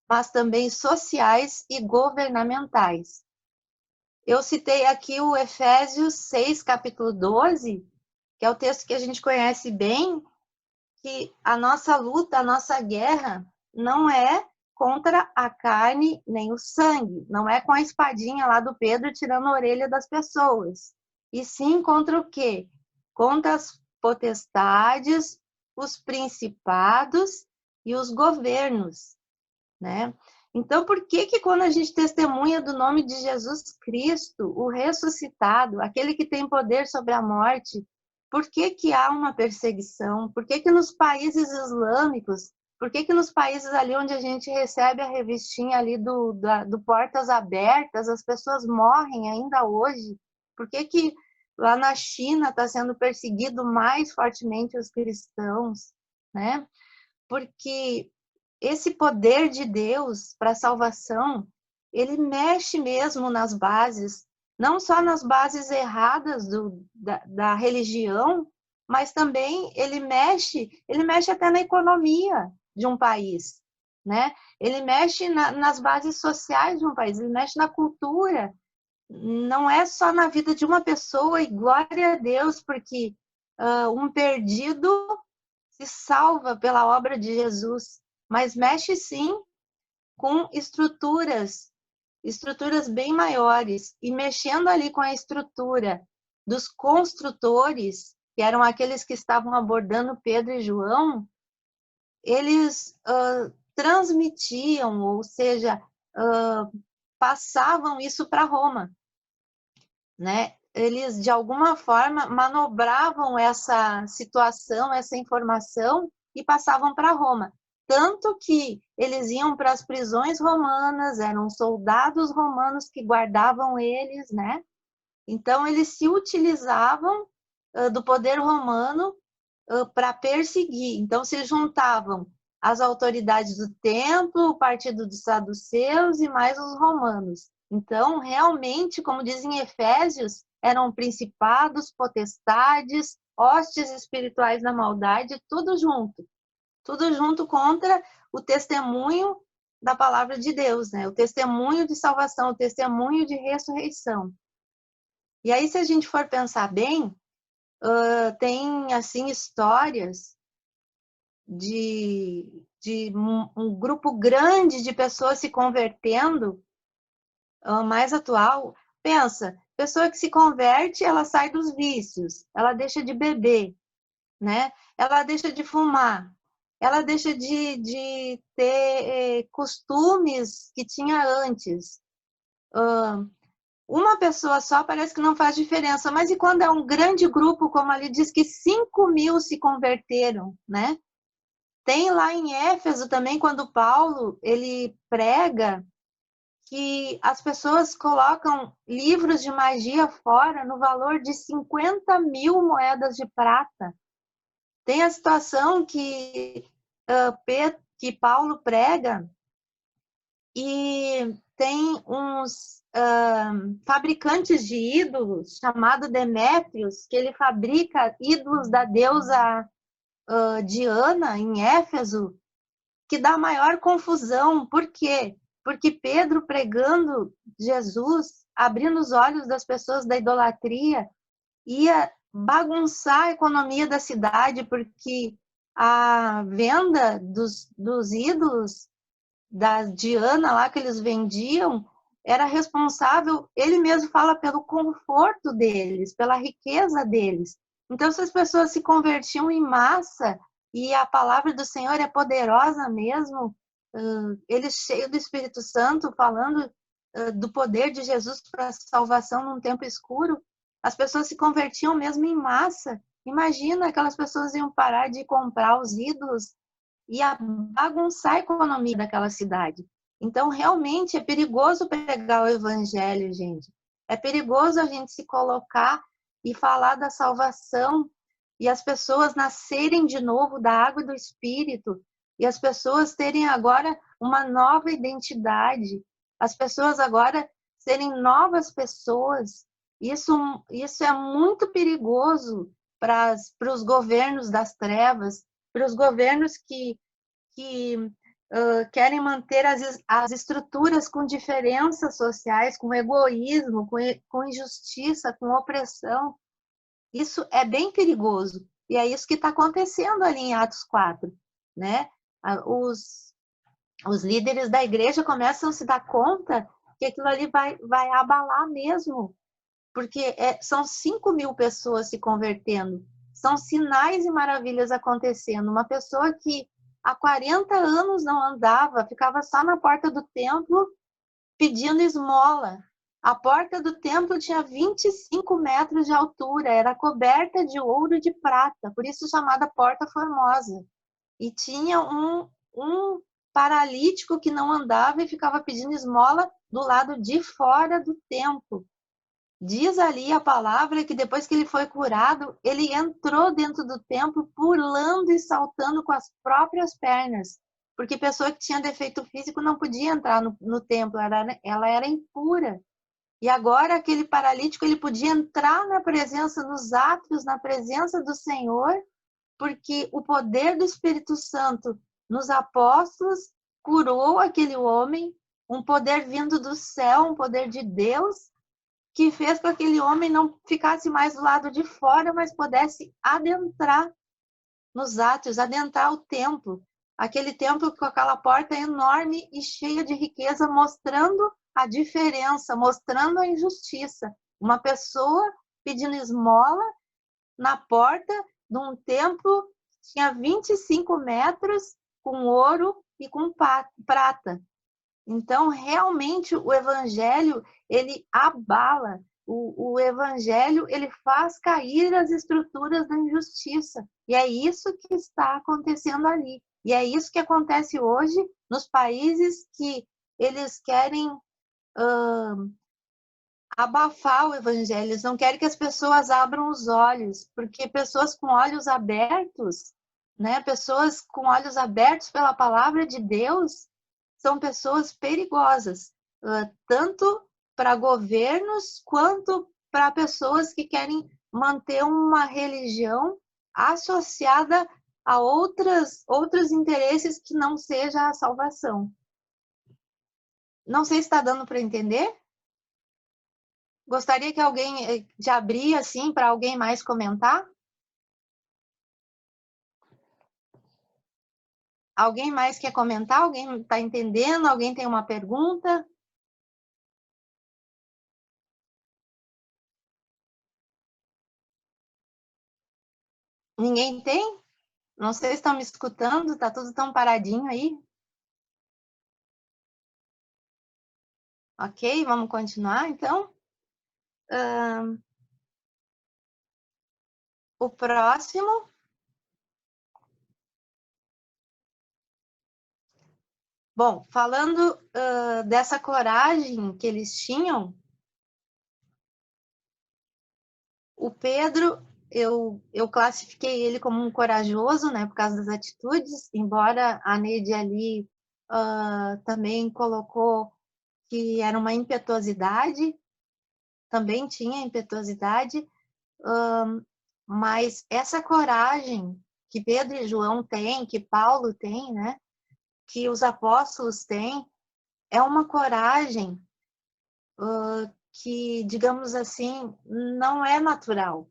mas também sociais e governamentais. Eu citei aqui o Efésios 6, capítulo 12, que é o texto que a gente conhece bem, que a nossa luta, a nossa guerra, não é contra a carne nem o sangue, não é com a espadinha lá do Pedro tirando a orelha das pessoas, e sim contra o quê? Contra as potestades, os principados e os governos, né? Então, por que quando a gente testemunha do nome de Jesus Cristo, o ressuscitado, aquele que tem poder sobre a morte, por que há uma perseguição? Por que nos países islâmicos, por que nos países ali onde a gente recebe a revistinha ali do Portas Abertas, as pessoas morrem ainda hoje? Por que lá na China está sendo perseguido mais fortemente os cristãos, né? Porque esse poder de Deus para a salvação, ele mexe mesmo nas bases, não só nas bases erradas da religião, mas também ele mexe até na economia de um país, né? Ele mexe nas bases sociais de um país, ele mexe na cultura, não é só na vida de uma pessoa, e glória a Deus, porque um perdido se salva pela obra de Jesus, mas mexe sim com estruturas bem maiores, e mexendo ali com a estrutura dos construtores, que eram aqueles que estavam abordando Pedro e João, eles transmitiam, ou seja, passavam isso para Roma, né? Eles, de alguma forma, manobravam essa situação, essa informação, e passavam para Roma. Tanto que eles iam para as prisões romanas, eram soldados romanos que guardavam eles, né? Então, eles se utilizavam do poder romano para perseguir. Então, se juntavam as autoridades do templo, o partido dos saduceus e mais os romanos. Então, realmente, como dizem Efésios, eram principados, potestades, hostes espirituais da maldade, tudo junto contra o testemunho da palavra de Deus, né? O testemunho de salvação, o testemunho de ressurreição. E aí, se a gente for pensar bem, tem, assim, histórias de um grupo grande de pessoas se convertendo, mais atual. Pensa, pessoa que se converte, ela sai dos vícios, ela deixa de beber, né? Ela deixa de fumar, ela deixa de ter costumes que tinha antes. Uma pessoa só parece que não faz diferença, mas e quando é um grande grupo, como ali diz que 5.000 se converteram, né? Tem lá em Éfeso também, quando Paulo ele prega, que as pessoas colocam livros de magia fora no valor de 50.000 moedas de prata. Tem a situação que que Paulo prega, e tem uns fabricantes de ídolos, chamado Demétrios, que ele fabrica ídolos da deusa Diana, em Éfeso, que dá maior confusão. Por quê? Porque Pedro, pregando Jesus, abrindo os olhos das pessoas da idolatria, ia bagunçar a economia da cidade, porque a venda dos ídolos da Diana lá que eles vendiam era responsável, ele mesmo fala, pelo conforto deles, pela riqueza deles. Então, se as pessoas se convertiam em massa, e a palavra do Senhor é poderosa mesmo, ele cheio do Espírito Santo, falando do poder de Jesus para a salvação num tempo escuro, as pessoas se convertiam mesmo em massa. Imagina, aquelas pessoas iam parar de comprar os ídolos, ia bagunçar a economia daquela cidade. Então, realmente, é perigoso pregar o evangelho, gente. É perigoso a gente se colocar e falar da salvação, e as pessoas nascerem de novo da água e do Espírito, e as pessoas terem agora uma nova identidade, as pessoas agora serem novas pessoas. Isso é muito perigoso para os governos das trevas, para os governos que querem manter as estruturas com diferenças sociais, com egoísmo, com injustiça, com opressão. Isso é bem perigoso. E é isso que está acontecendo ali em Atos 4. Né? Os líderes da igreja começam a se dar conta que aquilo ali vai abalar mesmo, porque são 5.000 pessoas se convertendo. São sinais e maravilhas acontecendo. Uma pessoa que há 40 anos não andava, ficava só na porta do templo pedindo esmola. A porta do templo tinha 25 metros de altura, era coberta de ouro e de prata, por isso chamada Porta Formosa. E tinha um paralítico que não andava e ficava pedindo esmola do lado de fora do templo. Diz ali a palavra que depois que ele foi curado, ele entrou dentro do templo pulando e saltando com as próprias pernas, porque pessoa que tinha defeito físico não podia entrar no templo, ela era impura. E agora aquele paralítico, ele podia entrar na presença, nos átrios, na presença do Senhor, porque o poder do Espírito Santo nos apóstolos curou aquele homem, um poder vindo do céu, um poder de Deus, que fez com que aquele homem não ficasse mais do lado de fora, mas pudesse adentrar nos átrios, adentrar o templo. Aquele templo com aquela porta enorme e cheia de riqueza, mostrando a diferença, mostrando a injustiça. Uma pessoa pedindo esmola na porta de um templo que tinha 25 metros, com ouro e com prata. Então, realmente, o evangelho, ele abala. O evangelho, ele faz cair as estruturas da injustiça. E é isso que está acontecendo ali. E é isso que acontece hoje nos países que eles querem abafar o evangelho. Eles não querem que as pessoas abram os olhos, porque pessoas com olhos abertos, né, pessoas com olhos abertos pela palavra de Deus, são pessoas perigosas, tanto para governos quanto para pessoas que querem manter uma religião associada a outros interesses que não seja a salvação. Não sei se está dando para entender. Gostaria que alguém de abrir assim para alguém mais comentar. Alguém mais quer comentar? Alguém está entendendo? Alguém tem uma pergunta? Ninguém tem? Não sei se estão me escutando, está tudo tão paradinho aí. Ok, vamos continuar então. O próximo. Bom, falando dessa coragem que eles tinham, o Pedro, eu classifiquei ele como um corajoso, né, por causa das atitudes, embora a Neide ali também colocou que era uma impetuosidade, também tinha impetuosidade, mas essa coragem que Pedro e João têm, que Paulo tem, né, que os apóstolos têm, é uma coragem que, digamos assim, não é natural.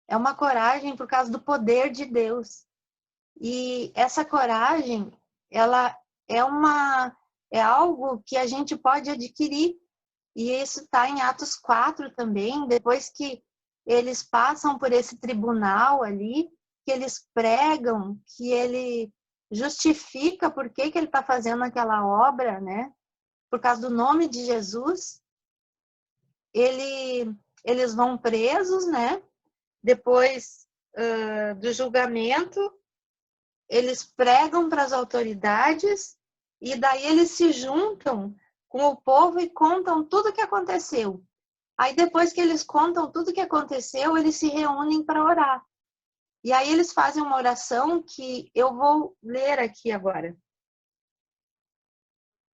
É uma coragem por causa do poder de Deus. E essa coragem, ela é algo que a gente pode adquirir. E isso está em Atos 4 também, depois que eles passam por esse tribunal ali, que eles pregam, que ele justifica por que ele está fazendo aquela obra, né? Por causa do nome de Jesus. Eles vão presos, né? Depois do julgamento, eles pregam para as autoridades e daí eles se juntam com o povo e contam tudo o que aconteceu. Aí depois que eles contam tudo o que aconteceu, eles se reúnem para orar. E aí eles fazem uma oração que eu vou ler aqui agora.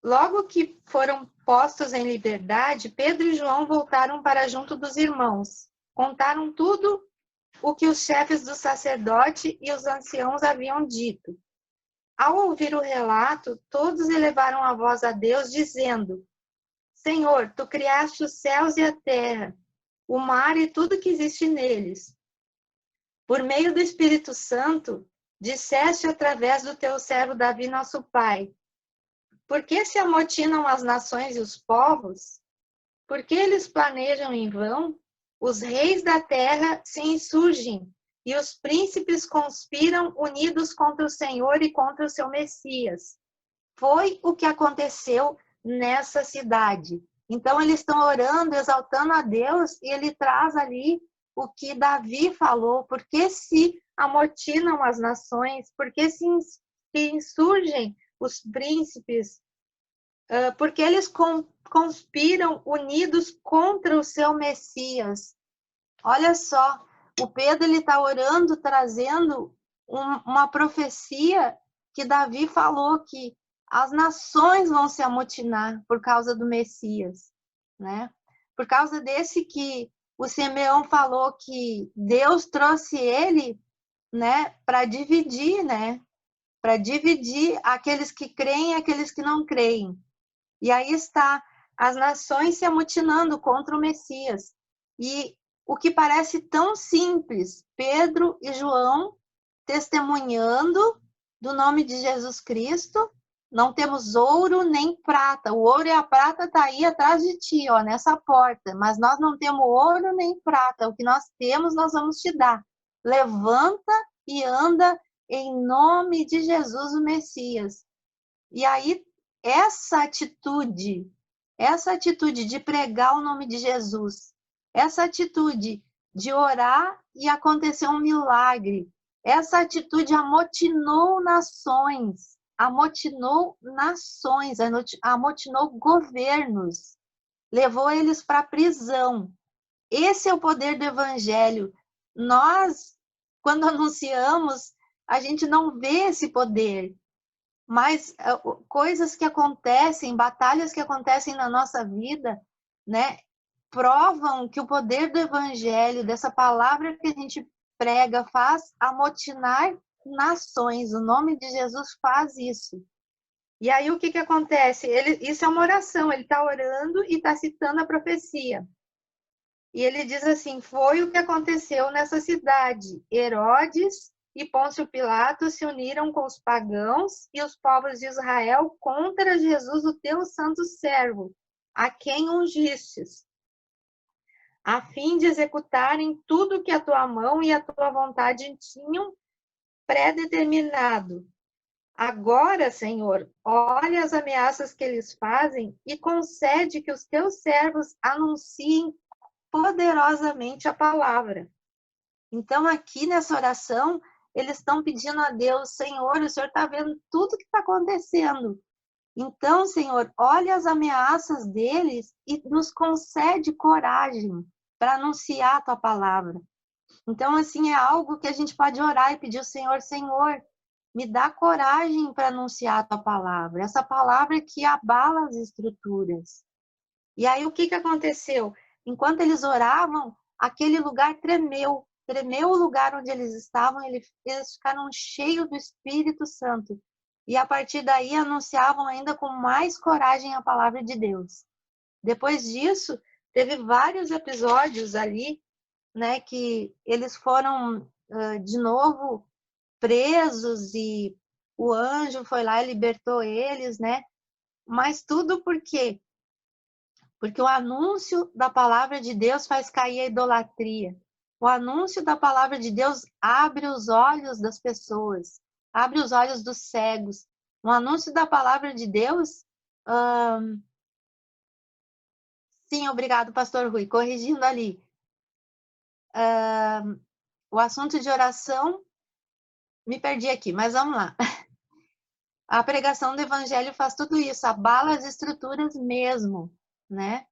Logo que foram postos em liberdade, Pedro e João voltaram para junto dos irmãos. Contaram tudo o que os chefes do sacerdote e os anciãos haviam dito. Ao ouvir o relato, todos elevaram a voz a Deus, dizendo: Senhor, tu criaste os céus e a terra, o mar e tudo que existe neles. Por meio do Espírito Santo, disseste através do teu servo Davi, nosso pai: Por que se amotinam as nações e os povos? Por que eles planejam em vão? Os reis da terra se insurgem e os príncipes conspiram unidos contra o Senhor e contra o seu Messias. Foi o que aconteceu nessa cidade. Então eles estão orando, exaltando a Deus, e ele traz ali o que Davi falou: por que se amotinam as nações? Por que se insurgem os príncipes? Porque eles conspiram unidos contra o seu Messias. Olha só, o Pedro está orando, trazendo uma profecia que Davi falou, que as nações vão se amotinar por causa do Messias, né? Por causa desse que o Simeão falou que Deus trouxe ele, né, para dividir, né? Para dividir aqueles que creem e aqueles que não creem. E aí está as nações se amotinando contra o Messias. E o que parece tão simples, Pedro e João testemunhando do nome de Jesus Cristo. Não temos ouro nem prata. O ouro e a prata está aí atrás de ti, ó, nessa porta. Mas nós não temos ouro nem prata. O que nós temos, nós vamos te dar. Levanta e anda em nome de Jesus, o Messias. E aí, essa atitude de pregar o nome de Jesus, essa atitude de orar e acontecer um milagre, essa atitude amotinou nações, amotinou governos, levou eles para a prisão. Esse é o poder do evangelho. Nós, quando anunciamos, a gente não vê esse poder, mas coisas que acontecem, batalhas que acontecem na nossa vida, né, provam que o poder do evangelho, dessa palavra que a gente prega, faz amotinar nações. O nome de Jesus faz isso. E aí o que acontece? Isso é uma oração, ele está orando e está citando a profecia. E ele diz assim: foi o que aconteceu nessa cidade. Herodes e Pôncio Pilatos se uniram com os pagãos e os povos de Israel contra Jesus, o teu santo servo, a quem ungistes, a fim de executarem tudo que a tua mão e a tua vontade tinham pré-determinado. Agora, Senhor, olha as ameaças que eles fazem e concede que os teus servos anunciem poderosamente a palavra. Então, aqui nessa oração, eles estão pedindo a Deus: Senhor, o Senhor está vendo tudo que está acontecendo. Então, Senhor, olha as ameaças deles e nos concede coragem para anunciar a tua palavra. Então, assim, é algo que a gente pode orar e pedir ao Senhor, Senhor, me dá coragem para anunciar a tua palavra, essa palavra que abala as estruturas. E aí, o que aconteceu? Enquanto eles oravam, aquele lugar tremeu o lugar onde eles estavam, eles ficaram cheios do Espírito Santo. E a partir daí anunciavam ainda com mais coragem a palavra de Deus. Depois disso, teve vários episódios ali, né, que eles foram de novo presos e o anjo foi lá e libertou eles, né? Mas tudo por quê? Porque o anúncio da palavra de Deus faz cair a idolatria. O anúncio da palavra de Deus abre os olhos das pessoas, abre os olhos dos cegos. O anúncio da palavra de Deus... Sim, obrigado, pastor Rui. Corrigindo ali. O assunto de oração... Me perdi aqui, mas vamos lá. A pregação do evangelho faz tudo isso, abala as estruturas mesmo, né?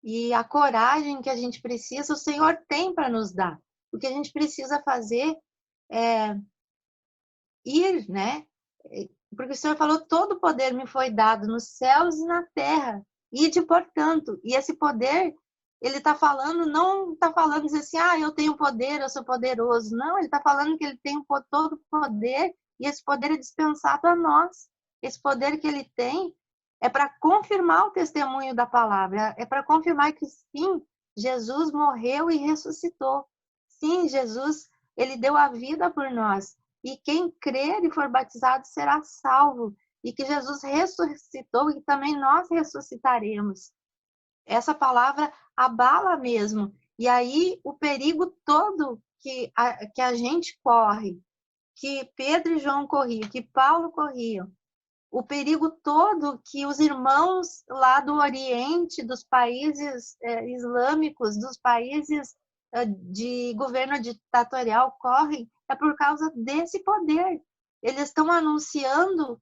E a coragem que a gente precisa, o Senhor tem para nos dar. O que a gente precisa fazer é ir, né? Porque o Senhor falou, todo poder me foi dado nos céus e na terra. Ide, portanto. E esse poder, ele está falando, não está falando dizer assim, eu tenho poder, eu sou poderoso. Não, ele está falando que ele tem todo o poder e esse poder é dispensado a nós. Esse poder que ele tem é para confirmar o testemunho da palavra, é para confirmar que sim, Jesus morreu e ressuscitou. Sim, Jesus, ele deu a vida por nós. E quem crer e for batizado será salvo. E que Jesus ressuscitou e também nós ressuscitaremos. Essa palavra abala mesmo. E aí o perigo todo que a gente corre, que Pedro e João corriam, que Paulo corriam, o perigo todo que os irmãos lá do Oriente, dos países islâmicos, dos países de governo ditatorial correm, é por causa desse poder. Eles estão anunciando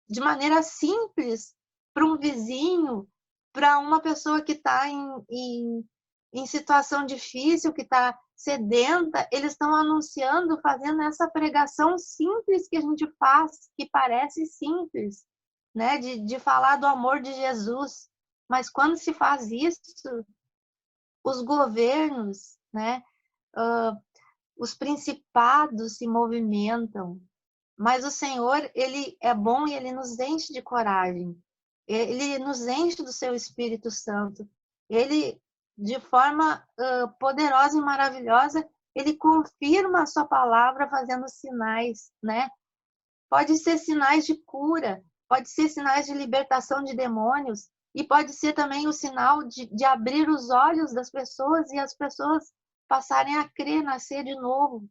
de maneira simples para um vizinho, para uma pessoa que está em situação difícil, que está sedenta, eles estão anunciando, fazendo essa pregação simples que a gente faz, que parece simples, né? De falar do amor de Jesus. Mas quando se faz isso, os governos, né? Os principados se movimentam. Mas o Senhor, ele é bom e ele nos enche de coragem. Ele nos enche do seu Espírito Santo. Ele, de forma poderosa e maravilhosa, ele confirma a sua palavra fazendo sinais, né? Pode ser sinais de cura, pode ser sinais de libertação de demônios, e pode ser também o sinal de abrir os olhos das pessoas e as pessoas passarem a crer, nascer de novo.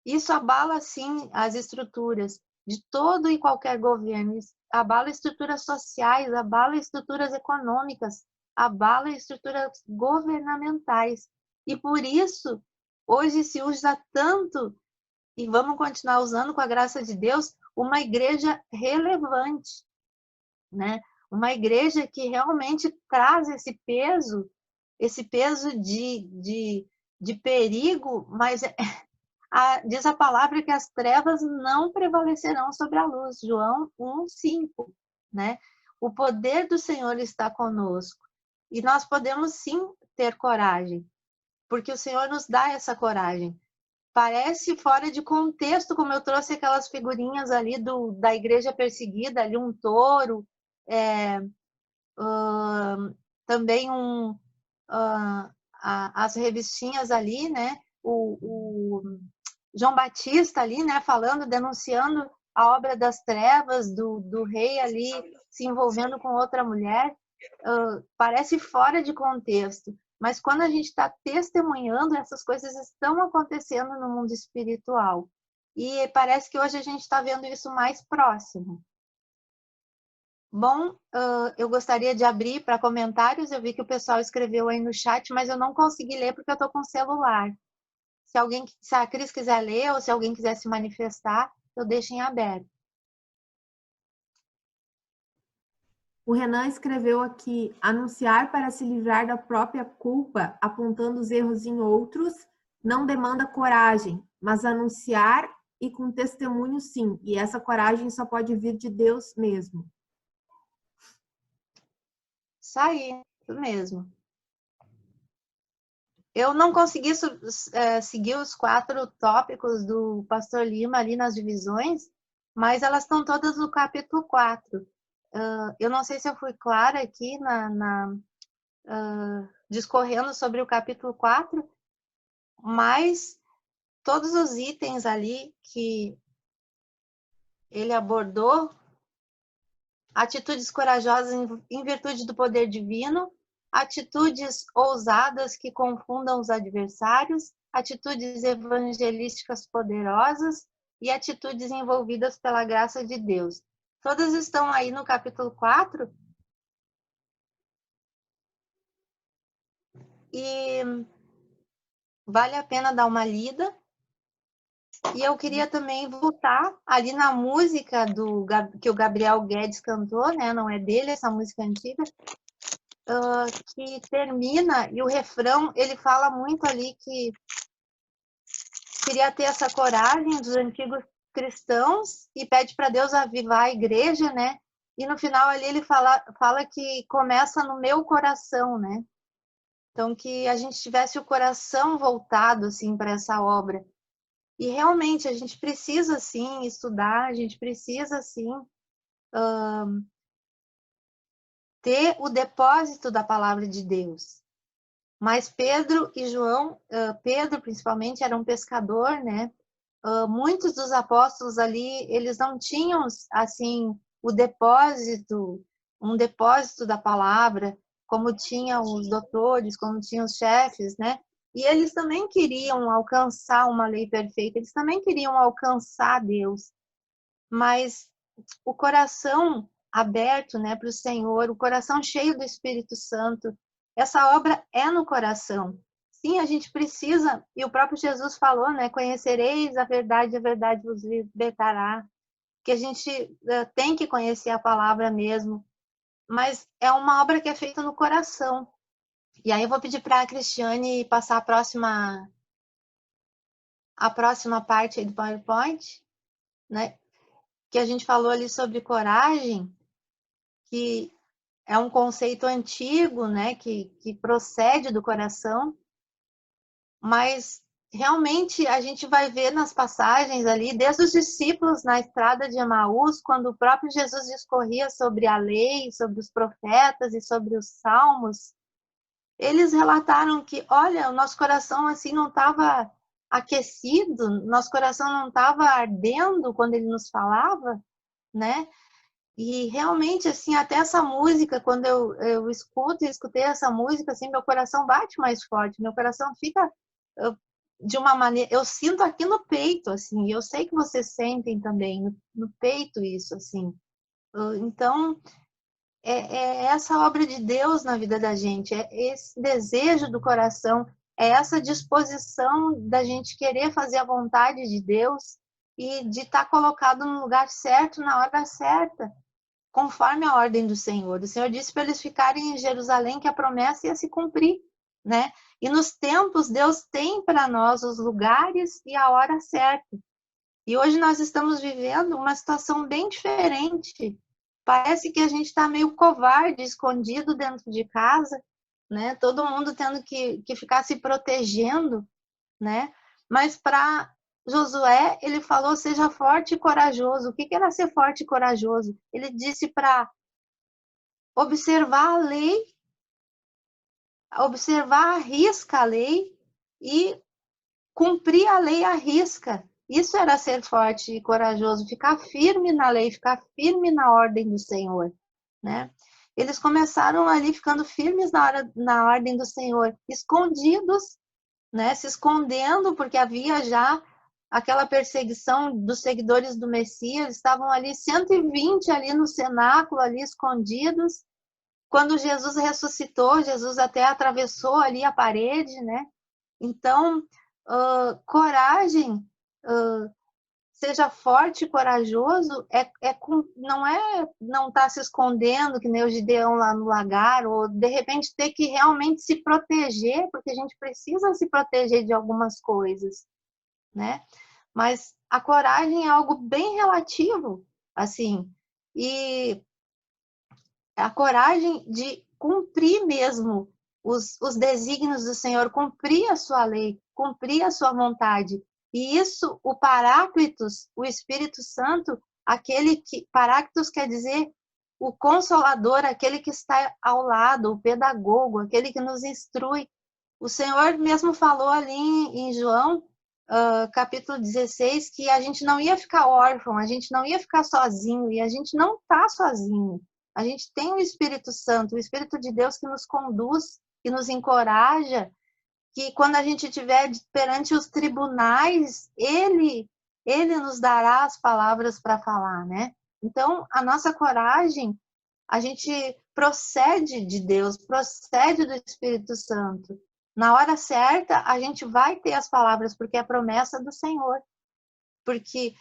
Isso abala, sim, as estruturas de todo e qualquer governo, abala estruturas sociais, abala estruturas econômicas, abala estruturas governamentais. E por isso, hoje se usa tanto, e vamos continuar usando com a graça de Deus, uma igreja relevante, né? Uma igreja que realmente traz esse peso de perigo, mas diz a palavra que as trevas não prevalecerão sobre a luz, João 1:5, né? O poder do Senhor está conosco e nós podemos sim ter coragem, porque o Senhor nos dá essa coragem. Parece fora de contexto, como eu trouxe aquelas figurinhas ali da igreja perseguida, ali um touro, também as revistinhas ali, né? O João Batista ali, né? Falando, denunciando a obra das trevas do rei ali se envolvendo com outra mulher. Parece fora de contexto. Mas quando a gente está testemunhando, essas coisas estão acontecendo no mundo espiritual. E parece que hoje a gente está vendo isso mais próximo. Bom, eu gostaria de abrir para comentários. Eu vi que o pessoal escreveu aí no chat, mas eu não consegui ler porque eu estou com o celular. Se a Cris quiser ler ou se alguém quiser se manifestar, eu deixo em aberto. O Renan escreveu aqui, anunciar para se livrar da própria culpa, apontando os erros em outros, não demanda coragem, mas anunciar e com testemunho sim. E essa coragem só pode vir de Deus mesmo. Isso aí, isso mesmo. Eu não consegui seguir os 4 tópicos do Pastor Lima ali nas divisões, mas elas estão todas no capítulo 4. Eu não sei se eu fui clara aqui discorrendo sobre o capítulo 4, mas todos os itens ali que ele abordou, atitudes corajosas em virtude do poder divino, atitudes ousadas que confundam os adversários, atitudes evangelísticas poderosas e atitudes envolvidas pela graça de Deus. Todas estão aí no capítulo 4. E vale a pena dar uma lida. E eu queria também voltar ali na música que o Gabriel Guedes cantou, né? Não é dele, essa música antiga, que termina, e o refrão, ele fala muito ali que queria ter essa coragem dos antigos cristãos e pede para Deus avivar a igreja, né? E no final ali ele fala que começa no meu coração, né? Então, que a gente tivesse o coração voltado, assim, para essa obra. E, realmente, a gente precisa, sim, estudar, a gente precisa, sim, ter o depósito da palavra de Deus. Mas Pedro e João, Pedro, principalmente, era um pescador, né? Muitos dos apóstolos ali, eles não tinham, assim, um depósito da palavra, como tinham os doutores, como tinham os chefes, né? E eles também queriam alcançar uma lei perfeita, eles também queriam alcançar Deus. Mas o coração aberto, né, para o Senhor, o coração cheio do Espírito Santo, essa obra é no coração. Sim, a gente precisa, e o próprio Jesus falou, né, conhecereis a verdade vos libertará, que a gente tem que conhecer a palavra mesmo, mas é uma obra que é feita no coração. E aí eu vou pedir para a Cristiane passar a próxima parte aí do PowerPoint, né? Que a gente falou ali sobre coragem, que é um conceito antigo, né? Que procede do coração, mas realmente a gente vai ver nas passagens ali, desde os discípulos na estrada de Emaús, quando o próprio Jesus discorria sobre a lei, sobre os profetas e sobre os salmos, eles relataram que, olha, o nosso coração assim não estava aquecido, nosso coração não estava ardendo quando ele nos falava, né? E realmente, assim, até essa música, quando eu escutei essa música, assim, meu coração bate mais forte, meu coração fica de uma maneira, eu sinto aqui no peito, assim, eu sei que vocês sentem também no peito isso, assim. Então, é essa obra de Deus na vida da gente, é esse desejo do coração, é essa disposição da gente querer fazer a vontade de Deus e de estar colocado no lugar certo, na hora certa, conforme a ordem do Senhor. O Senhor disse para eles ficarem em Jerusalém, que a promessa ia se cumprir, né? E nos tempos, Deus tem para nós os lugares e a hora certa. E hoje nós estamos vivendo uma situação bem diferente. Parece que a gente está meio covarde, escondido dentro de casa, né? Todo mundo tendo que ficar se protegendo, né? Mas para Josué, ele falou, seja forte e corajoso. O que era ser forte e corajoso? Ele disse para observar a lei, observar à risca a lei e cumprir a lei à risca. Isso era ser forte e corajoso, ficar firme na lei, ficar firme na ordem do Senhor, né? Eles começaram ali ficando firmes na ordem do Senhor, escondidos, né? Se escondendo, porque havia já aquela perseguição dos seguidores do Messias, estavam ali 120 ali no cenáculo, ali escondidos. Quando Jesus ressuscitou, Jesus até atravessou ali a parede, né? Então, coragem seja forte e corajoso, não tá se escondendo, que nem o Gideão lá no lagar, ou de repente ter que realmente se proteger, porque a gente precisa se proteger de algumas coisas, né? Mas a coragem é algo bem relativo, assim, e a coragem de cumprir mesmo os desígnios do Senhor, cumprir a sua lei, cumprir a sua vontade. E isso, o Paráclitos, o Espírito Santo, Paráclitos quer dizer o Consolador, aquele que está ao lado, o pedagogo, aquele que nos instrui. O Senhor mesmo falou ali em João, capítulo 16, que a gente não ia ficar órfão, a gente não ia ficar sozinho, e a gente não está sozinho. A gente tem o Espírito Santo, o Espírito de Deus que nos conduz, que nos encoraja, que quando a gente estiver perante os tribunais, Ele nos dará as palavras para falar, né? Então, a nossa coragem, a gente procede de Deus, procede do Espírito Santo. Na hora certa, a gente vai ter as palavras, porque é promessa do Senhor, porque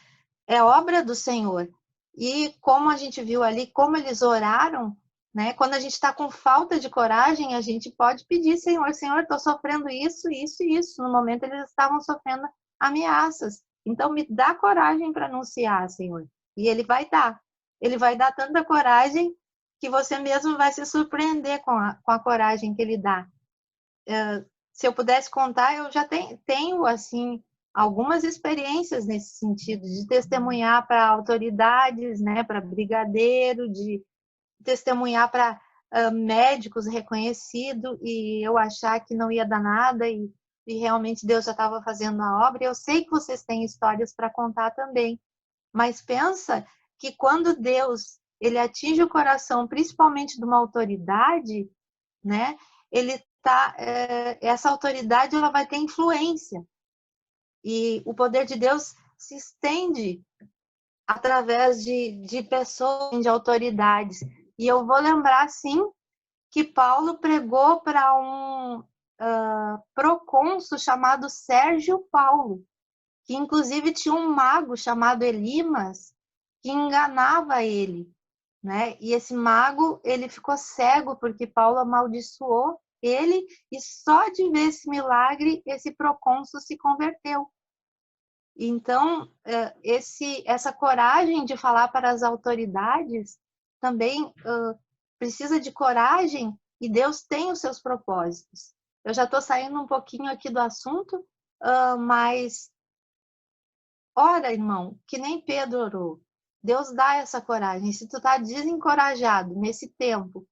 é obra do Senhor. E como a gente viu ali, como eles oraram, né? Quando a gente está com falta de coragem, a gente pode pedir, Senhor, estou sofrendo isso, isso e isso. No momento eles estavam sofrendo ameaças. Então me dá coragem para anunciar, Senhor. E Ele vai dar. Ele vai dar tanta coragem que você mesmo vai se surpreender com a coragem que Ele dá. Se eu pudesse contar, eu já tenho assim, algumas experiências nesse sentido, de testemunhar para autoridades, né, para brigadeiro, de testemunhar para médicos reconhecidos, e eu achar que não ia dar nada, e realmente Deus já estava fazendo a obra. Eu sei que vocês têm histórias para contar também, mas pensa que quando Deus ele atinge o coração, principalmente de uma autoridade, né, essa autoridade ela vai ter influência. E o poder de Deus se estende através de pessoas, de autoridades. E eu vou lembrar, sim, que Paulo pregou para um procônsul chamado Sérgio Paulo, que inclusive tinha um mago chamado Elimas, que enganava ele, né? E esse mago, ele ficou cego porque Paulo amaldiçoou ele, e só de ver esse milagre, esse procônsul se converteu. Então, essa coragem de falar para as autoridades também precisa de coragem, e Deus tem os seus propósitos. Eu já estou saindo um pouquinho aqui do assunto, mas ora, irmão, que nem Pedro orou. Deus dá essa coragem. Se tu está desencorajado nesse tempo,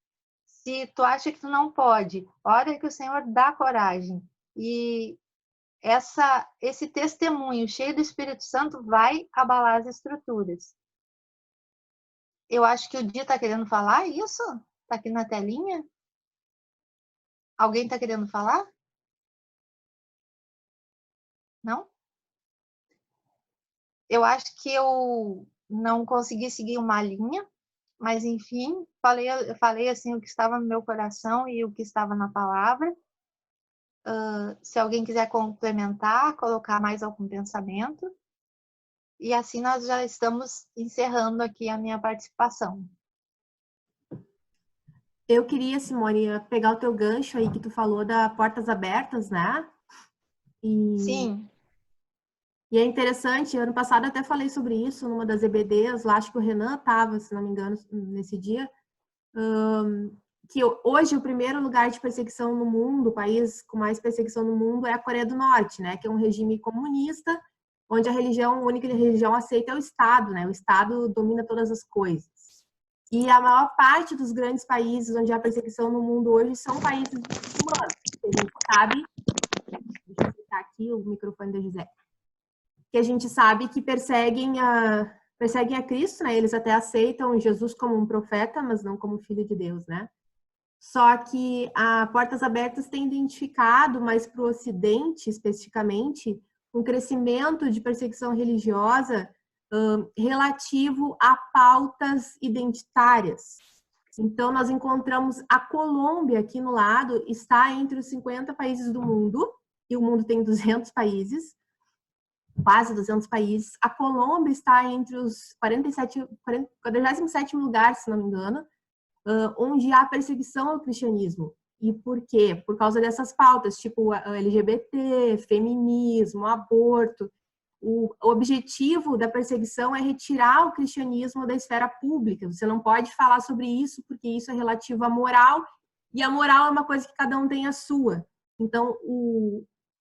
se tu acha que tu não pode, ora que o Senhor dá coragem. E esse testemunho cheio do Espírito Santo vai abalar as estruturas. Eu acho que o Di está querendo falar isso? Está aqui na telinha? Alguém está querendo falar? Não? Eu acho que eu não consegui seguir uma linha, mas enfim, falei assim o que estava no meu coração e o que estava na palavra. Se alguém quiser complementar, colocar mais algum pensamento. E assim nós já estamos encerrando aqui a minha participação. Eu queria, Simone, pegar o teu gancho aí que tu falou da Portas Abertas, né? Sim. E é interessante, ano passado eu até falei sobre isso numa das EBDs, lá acho que o Renan estava, se não me engano, nesse dia, que hoje o primeiro lugar de perseguição no mundo, o país com mais perseguição no mundo é a Coreia do Norte, né? Que é um regime comunista, onde a única religião aceita é o Estado, né? O Estado domina todas as coisas. E a maior parte dos grandes países onde há perseguição no mundo hoje são países muçulmanos. A gente sabe, deixa eu citar aqui o microfone da Gisele, que a gente sabe que perseguem a Cristo, né? Eles até aceitam Jesus como um profeta, mas não como filho de Deus, né? Só que a Portas Abertas tem identificado, mais para o Ocidente especificamente, um crescimento de perseguição religiosa relativo a pautas identitárias. Então, nós encontramos a Colômbia aqui no lado, está entre os 50 países do mundo, e o mundo tem 200 países, quase 200 países. A Colômbia está entre os 47º lugar, se não me engano, onde há perseguição ao cristianismo. E por quê? Por causa dessas pautas, tipo LGBT, feminismo, aborto. O objetivo da perseguição é retirar o cristianismo da esfera pública. Você não pode falar sobre isso porque isso é relativo à moral, e a moral é uma coisa que cada um tem a sua. Então,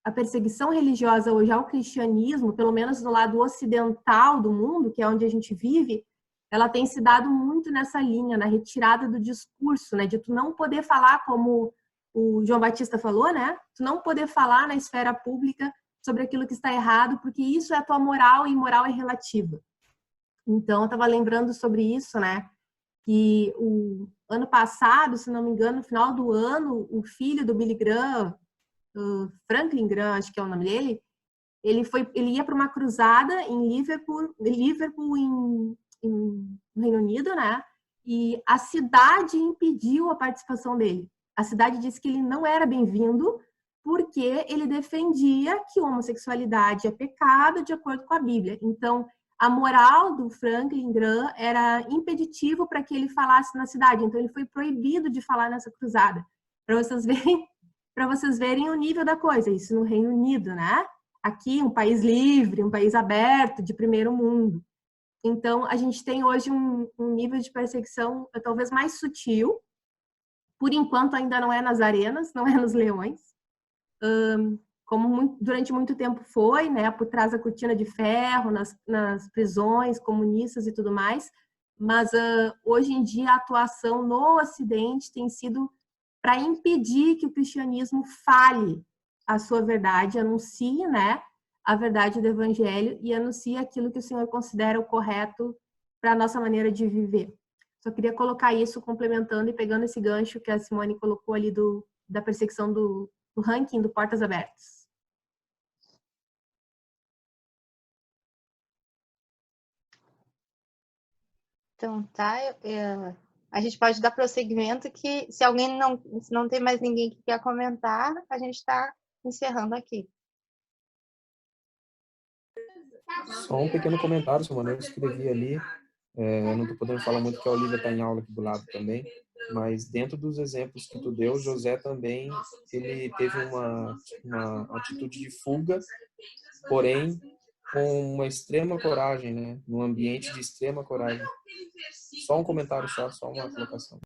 a perseguição religiosa hoje ao cristianismo, pelo menos do lado ocidental do mundo, que é onde a gente vive, ela tem se dado muito nessa linha, na retirada do discurso, né? De tu não poder falar, como o João Batista falou, né? Tu não poder falar na esfera pública sobre aquilo que está errado, porque isso é a tua moral e moral é relativa. Então, eu estava lembrando sobre isso, né? Que o ano passado, se não me engano, no final do ano, o filho do Billy Graham, Franklin Graham, acho que é o nome dele, ele ia para uma cruzada em Liverpool no Reino Unido, né? E a cidade impediu a participação dele. A cidade disse que ele não era bem-vindo porque ele defendia que a homossexualidade é pecado de acordo com a Bíblia. Então, a moral do Franklin Graham era impeditivo para que ele falasse na cidade. Então, ele foi proibido de falar nessa cruzada. Para vocês verem o nível da coisa. Isso no Reino Unido, né? Aqui, um país livre, um país aberto, de primeiro mundo. Então, a gente tem hoje um nível de perseguição talvez mais sutil. Por enquanto, ainda não é nas arenas, não é nos leões. Como durante muito tempo foi, né? Por trás da cortina de ferro, nas prisões comunistas e tudo mais. Mas hoje em dia, a atuação no Ocidente tem sido para impedir que o cristianismo fale a sua verdade, anuncie, né, a verdade do Evangelho e anuncie aquilo que o Senhor considera o correto para a nossa maneira de viver. Só queria colocar isso, complementando e pegando esse gancho que a Simone colocou ali da perseguição do ranking do Portas Abertas. Então, tá. A gente pode dar prosseguimento que, se alguém se não tem mais ninguém que quer comentar, a gente está encerrando aqui. Só um pequeno comentário, Simone, eu escrevi ali, eu não estou podendo falar muito porque a Olivia está em aula aqui do lado também, mas dentro dos exemplos que tu deu, José também, ele teve uma atitude de fuga, porém com uma extrema coragem, né? Num ambiente de extrema coragem. Só um comentário só uma colocação.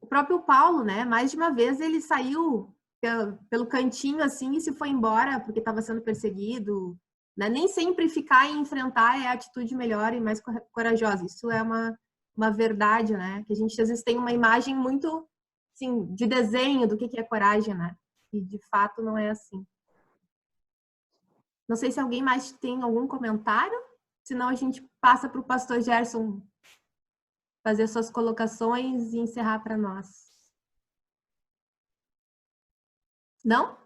O próprio Paulo, né? Mais de uma vez ele saiu pelo cantinho assim e se foi embora porque estava sendo perseguido. Né? Nem sempre ficar e enfrentar é a atitude melhor e mais corajosa. Isso é uma verdade, né? Que a gente às vezes tem uma imagem muito, assim, de desenho do que é coragem, né? E de fato não é assim. Não sei se alguém mais tem algum comentário, senão a gente passa para o pastor Gerson fazer suas colocações e encerrar para nós. Não?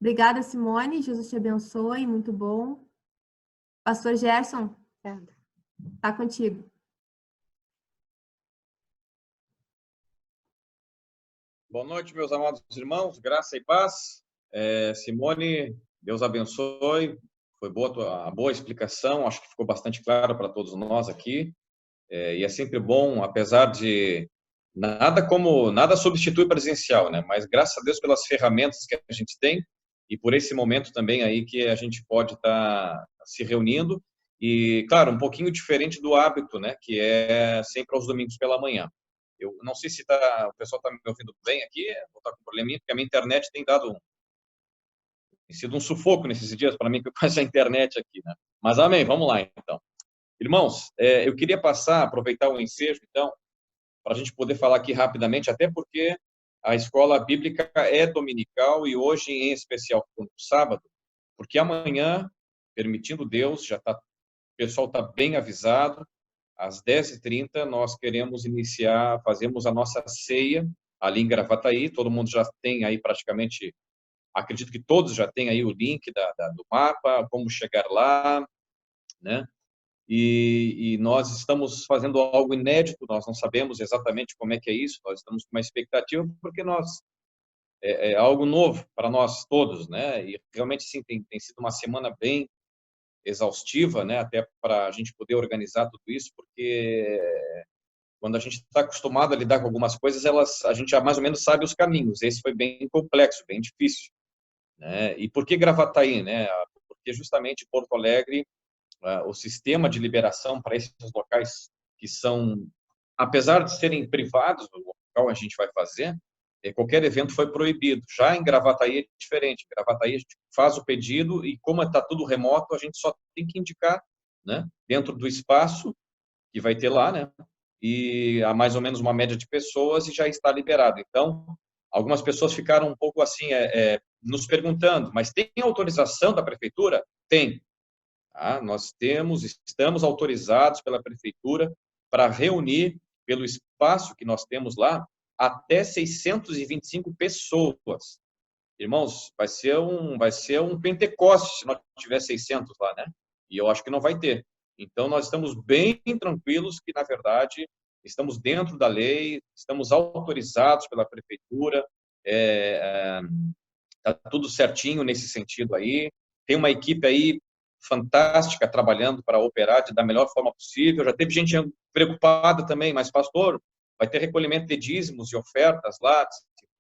Obrigada, Simone. Jesus te abençoe. Muito bom. Pastor Gerson, está contigo. Boa noite, meus amados irmãos. Graça e paz. Simone, Deus abençoe. Foi a boa explicação. Acho que ficou bastante claro para todos nós aqui. E é sempre bom, apesar de nada substitui presencial, né? Mas graças a Deus pelas ferramentas que a gente tem e por esse momento também aí que a gente pode estar se reunindo e, claro, um pouquinho diferente do hábito, né? Que é sempre aos domingos pela manhã. Eu não sei se o pessoal está me ouvindo bem aqui, vou estar com um probleminha, porque a minha internet tem sido um sufoco nesses dias para mim com essa internet aqui, né? Mas amém, vamos lá então. Irmãos, eu queria aproveitar o ensejo, então, para a gente poder falar aqui rapidamente, até porque a escola bíblica é dominical e hoje, em especial, no sábado, porque amanhã, permitindo Deus, o pessoal está bem avisado, às 10h30 nós queremos fazemos a nossa ceia ali em Gravataí, todo mundo já tem aí praticamente, acredito que todos já têm aí o link do mapa, como chegar lá, né? E nós estamos fazendo algo inédito, nós não sabemos exatamente como é que é isso, nós estamos com uma expectativa, porque nós é algo novo para nós todos, né? E realmente, sim, tem sido uma semana bem exaustiva, né? Até para a gente poder organizar tudo isso, porque quando a gente está acostumado a lidar com algumas coisas, a gente já mais ou menos sabe os caminhos. Esse foi bem complexo, bem difícil, né? E por que Gravataí, né? Porque justamente Porto Alegre, o sistema de liberação para esses locais que são, apesar de serem privados, o local a gente vai fazer, qualquer evento foi proibido. Já em Gravataí é diferente. Em Gravataí a gente faz o pedido e, como está tudo remoto, a gente só tem que indicar, né, dentro do espaço que vai ter lá, né, e há mais ou menos uma média de pessoas e já está liberado. Então, algumas pessoas ficaram um pouco assim, nos perguntando, mas tem autorização da prefeitura? Tem. Nós estamos autorizados pela prefeitura para reunir, pelo espaço que nós temos lá, até 625 pessoas. Irmãos, vai ser um Pentecoste se nós tiver 600 lá, né? E eu acho que não vai ter. Então, nós estamos bem tranquilos que, na verdade, estamos dentro da lei, estamos autorizados pela prefeitura, está tudo certinho nesse sentido aí. Tem uma equipe aí fantástica trabalhando para operar da melhor forma possível. Já teve gente preocupada também, mas, pastor, vai ter recolhimento de dízimos e ofertas lá?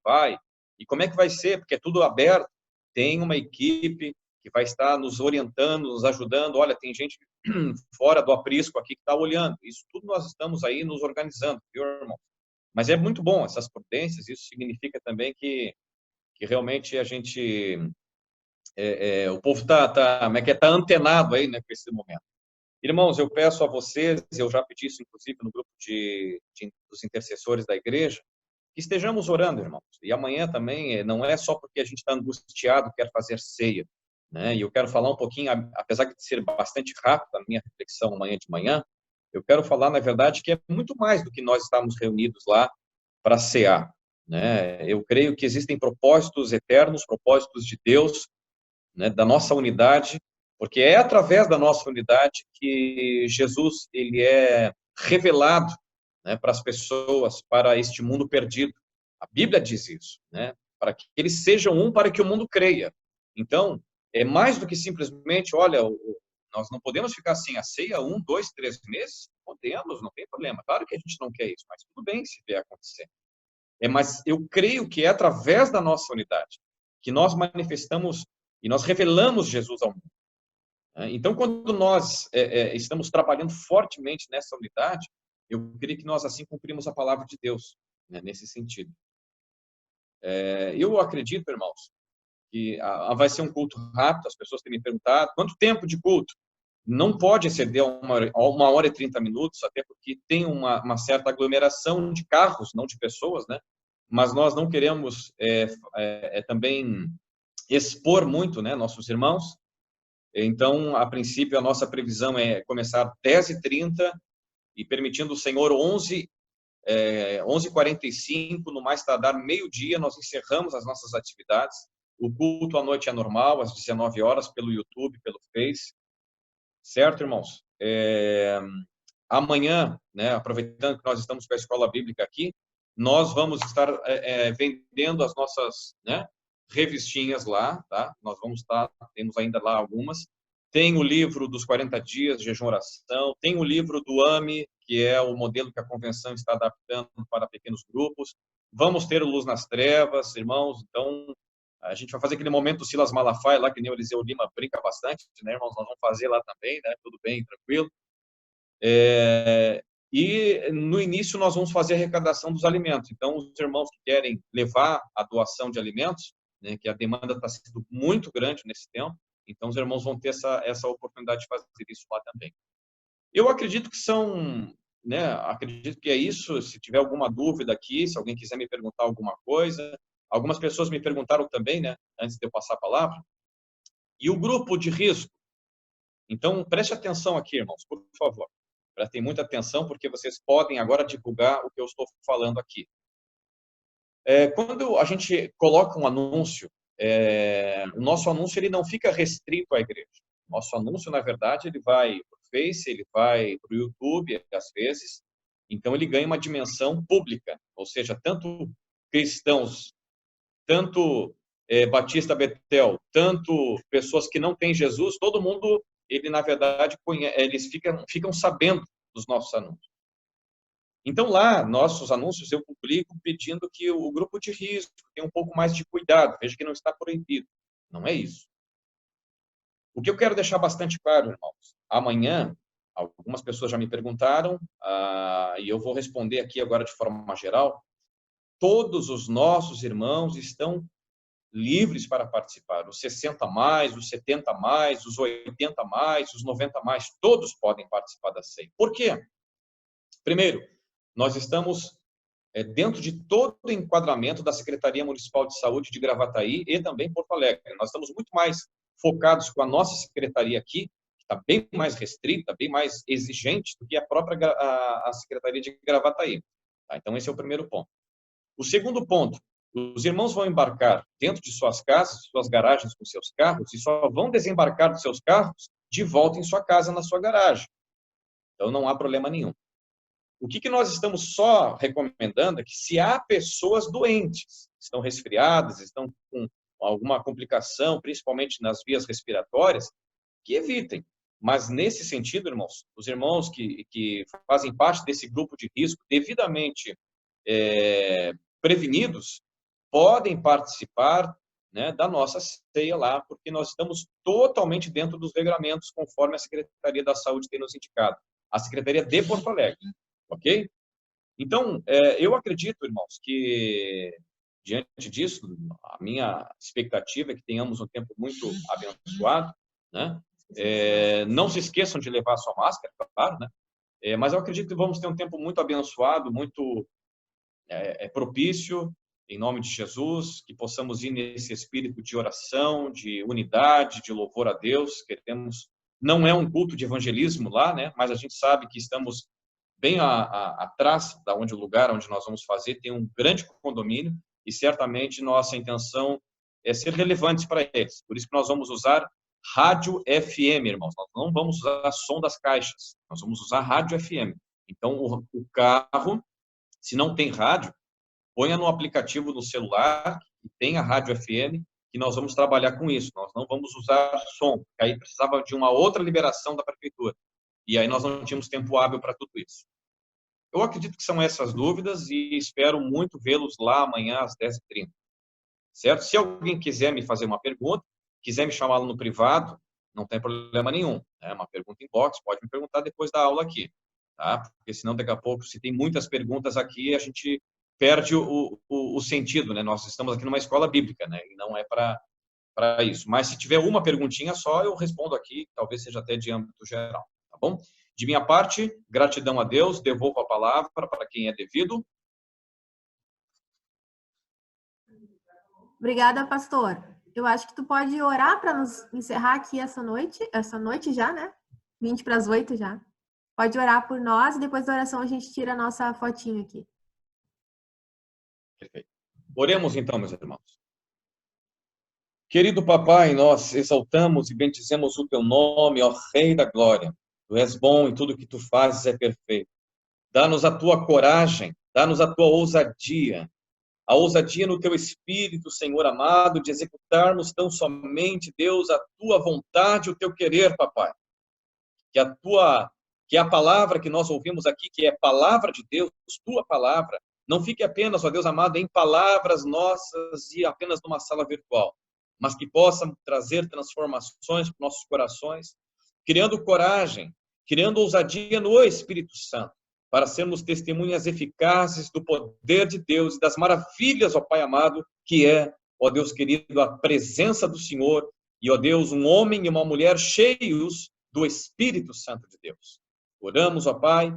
Vai. E como é que vai ser? Porque é tudo aberto. Tem uma equipe que vai estar nos orientando, nos ajudando. Olha, tem gente fora do aprisco aqui que está olhando. Isso tudo nós estamos aí nos organizando, viu, irmão? Mas é muito bom essas prudências. Isso significa também que realmente a gente... o povo está antenado aí, né, com esse momento. Irmãos, eu peço a vocês, eu já pedi isso, inclusive, no grupo dos intercessores da igreja, que estejamos orando, irmãos. E amanhã também, não é só porque a gente está angustiado, quer fazer ceia, né? E eu quero falar um pouquinho, apesar de ser bastante rápido a minha reflexão amanhã de manhã, eu quero falar, na verdade, que é muito mais do que nós estarmos reunidos lá para cear, né? Eu creio que existem propósitos eternos, propósitos de Deus, né, da nossa unidade, porque é através da nossa unidade que Jesus ele é revelado, né, para as pessoas, para este mundo perdido. A Bíblia diz isso, né, para que eles sejam um, para que o mundo creia. Então, é mais do que simplesmente, olha, nós não podemos ficar assim, a ceia 1, 2, 3 meses? Podemos, não tem problema. Claro que a gente não quer isso, mas tudo bem se vier acontecer. Mas eu creio que é através da nossa unidade que nós manifestamos e nós revelamos Jesus ao mundo. Então, quando nós estamos trabalhando fortemente nessa unidade, eu creio que nós assim cumprimos a palavra de Deus, né, nesse sentido. Eu acredito, irmãos, que vai ser um culto rápido. As pessoas têm me perguntado quanto tempo de culto. Não pode exceder 1h e 30 minutos, até porque tem uma certa aglomeração de carros, não de pessoas, né? Mas nós não queremos também expor muito, né, nossos irmãos. Então, a princípio, a nossa previsão é começar 10h30 e, permitindo o Senhor, 11h45, no mais tardar meio-dia, nós encerramos as nossas atividades. O culto à noite é normal, às 19 horas, pelo YouTube, pelo Face. Certo, irmãos? Amanhã, né, aproveitando que nós estamos com a Escola Bíblica aqui, nós vamos estar vendendo as nossas, né, revistinhas lá, tá? Nós vamos estar, temos ainda lá algumas. Tem o livro dos 40 dias de jejum e oração, tem o livro do AME, que é o modelo que a convenção está adaptando para pequenos grupos. Vamos ter o Luz nas Trevas, irmãos. Então, a gente vai fazer aquele momento do Silas Malafaia lá, que nem o Eliseu Lima brinca bastante, né, irmãos? Nós vamos fazer lá também, né? Tudo bem, tranquilo. E no início nós vamos fazer a arrecadação dos alimentos. Então, os irmãos que querem levar a doação de alimentos, né, que a demanda está sendo muito grande nesse tempo, então os irmãos vão ter essa oportunidade de fazer isso lá também. Eu acredito que acredito que é isso. Se tiver alguma dúvida aqui, se alguém quiser me perguntar alguma coisa. Algumas pessoas me perguntaram também, né, antes de eu passar a palavra. E o grupo de risco? Então, preste atenção aqui, irmãos, por favor. Prestem muita atenção, porque vocês podem agora divulgar o que eu estou falando aqui. Quando a gente coloca um anúncio, o nosso anúncio ele não fica restrito à igreja. O nosso anúncio, na verdade, ele vai para o Face, ele vai para o YouTube, às vezes. Então, ele ganha uma dimensão pública, ou seja, tanto cristãos tanto Batista Betel, tanto pessoas que não têm Jesus, todo mundo, ele na verdade, eles ficam sabendo dos nossos anúncios. Então lá, nossos anúncios eu publico pedindo que o grupo de risco tenha um pouco mais de cuidado, veja que não está proibido. Não é isso. O que eu quero deixar bastante claro, irmãos, amanhã, algumas pessoas já me perguntaram, e eu vou responder aqui agora de forma geral, todos os nossos irmãos estão livres para participar, os 60 mais, os 70 mais, os 80 mais, os 90 mais, todos podem participar da ceia. Por quê? Primeiro, nós estamos dentro de todo o enquadramento da Secretaria Municipal de Saúde de Gravataí e também Porto Alegre. Nós estamos muito mais focados com a nossa secretaria aqui, que está bem mais restrita, bem mais exigente do que a própria a Secretaria de Gravataí. Tá? Então, esse é o primeiro ponto. O segundo ponto, os irmãos vão embarcar dentro de suas casas, suas garagens com seus carros, e só vão desembarcar dos seus carros de volta em sua casa, na sua garagem. Então, não há problema nenhum. O que nós estamos só recomendando é que se há pessoas doentes, estão resfriadas, estão com alguma complicação, principalmente nas vias respiratórias, que evitem. Mas nesse sentido, irmãos, os irmãos que fazem parte desse grupo de risco, devidamente prevenidos, podem participar, né, da nossa ceia lá, porque nós estamos totalmente dentro dos regulamentos, conforme a Secretaria da Saúde tem nos indicado. A Secretaria de Porto Alegre. Ok? Então, eu acredito, irmãos, que diante disso, a minha expectativa é que tenhamos um tempo muito abençoado, né? Não se esqueçam de levar a sua máscara, claro, né? Mas eu acredito que vamos ter um tempo muito abençoado, muito propício, em nome de Jesus, que possamos ir nesse espírito de oração, de unidade, de louvor a Deus. Queremos, não é um culto de evangelismo lá, né? Mas a gente sabe que estamos bem atrás da onde o lugar onde nós vamos fazer tem um grande condomínio e certamente nossa intenção é ser relevantes para eles. Por isso que nós vamos usar rádio FM, irmãos. Nós não vamos usar som das caixas, nós vamos usar rádio FM. Então, o carro, se não tem rádio, ponha no aplicativo do celular que tem a rádio FM, que nós vamos trabalhar com isso. Nós não vamos usar som, porque aí precisava de uma outra liberação da prefeitura. E aí nós não tínhamos tempo hábil para tudo isso. Eu acredito que são essas dúvidas e espero muito vê-los lá amanhã às 10h30. Certo? Se alguém quiser me fazer uma pergunta, quiser me chamá-lo no privado, não tem problema nenhum. É uma pergunta em box, pode me perguntar depois da aula aqui. Tá? Porque senão daqui a pouco, se tem muitas perguntas aqui, a gente perde o sentido, né? Nós estamos aqui numa escola bíblica, né? E não é para isso. Mas se tiver uma perguntinha só, eu respondo aqui, talvez seja até de âmbito geral. Tá bom? De minha parte, gratidão a Deus, devolvo a palavra para quem é devido. Obrigada, pastor. Eu acho que tu pode orar para nos encerrar aqui essa noite já, né? 7:20 já. Pode orar por nós e depois da oração a gente tira a nossa fotinho aqui. Perfeito. Oremos então, meus irmãos. Querido papai, nós exaltamos e bendizemos o teu nome, ó Rei da Glória. Tu és bom e tudo que tu fazes é perfeito. Dá-nos a tua coragem, dá-nos a tua ousadia, a ousadia no teu espírito, Senhor amado, de executarmos tão somente, Deus, a tua vontade, o teu querer, papai. Que a palavra que nós ouvimos aqui, que é palavra de Deus, tua palavra, não fique apenas, ó Deus amado, em palavras nossas e apenas numa sala virtual, mas que possa trazer transformações para nossos corações, criando coragem, criando ousadia no Espírito Santo, para sermos testemunhas eficazes do poder de Deus e das maravilhas, ó Pai amado, que é, ó Deus querido, a presença do Senhor e, ó Deus, um homem e uma mulher cheios do Espírito Santo de Deus. Oramos, ó Pai,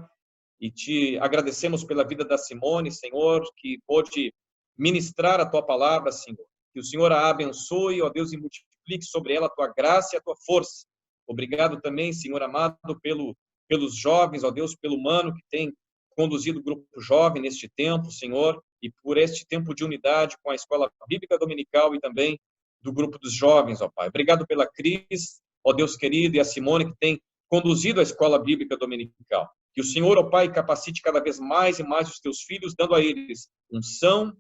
e te agradecemos pela vida da Simone, Senhor, que pôde ministrar a tua palavra, Senhor. Que o Senhor a abençoe, ó Deus, e multiplique sobre ela a tua graça e a tua força. Obrigado também, Senhor amado, pelos jovens, ó Deus, pelo mano que tem conduzido o grupo jovem neste tempo, Senhor, e por este tempo de unidade com a Escola Bíblica Dominical e também do grupo dos jovens, ó Pai. Obrigado pela Cris, ó Deus querido, e a Simone que tem conduzido a Escola Bíblica Dominical. Que o Senhor, ó Pai, capacite cada vez mais e mais os teus filhos, dando a eles unção,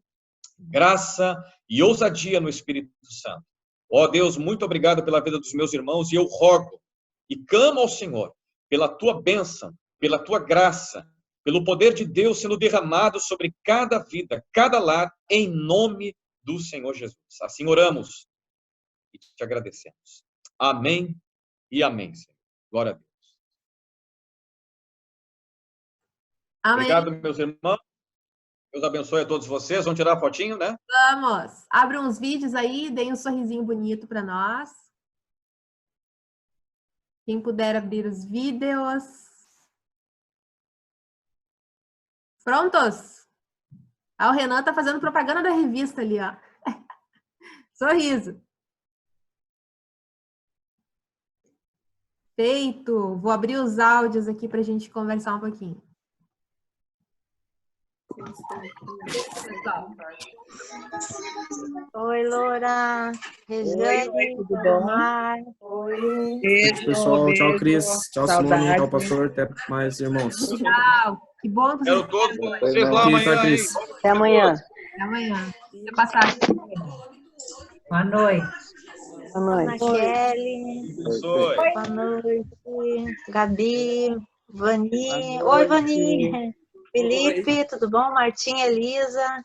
graça e ousadia no Espírito Santo. Ó Deus, muito obrigado pela vida dos meus irmãos, e eu rogo e clamo ao Senhor pela tua bênção, pela tua graça, pelo poder de Deus sendo derramado sobre cada vida, cada lar, em nome do Senhor Jesus. Assim oramos e te agradecemos. Amém e amém, Senhor. Glória a Deus. Amém. Obrigado, meus irmãos. Deus abençoe a todos vocês. Vamos tirar a fotinho, né? Vamos. Abram uns vídeos aí, deem um sorrisinho bonito para nós. Quem puder abrir os vídeos. Prontos? Ah, o Renan tá fazendo propaganda da revista ali, ó. Sorriso. Feito. Vou abrir os áudios aqui para a gente conversar um pouquinho. Oi, Loura. Regiane, tudo bom? Mar. Oi. Beijo, pessoal. Tchau, Cris. Tchau, Simone. Tchau, pastor. Até mais, irmãos. Tchau. Que bom que Quero vocês todos estão vocês lá Cris, amanhã, hein? Cris. Até amanhã. Até amanhã. Deixa eu passar aqui. Boa noite. Boa noite. Ana Kelly. Abençoe. Boa noite. Gabi. Vani. Oi, Vani. Felipe, tudo bom? Martinha, Elisa.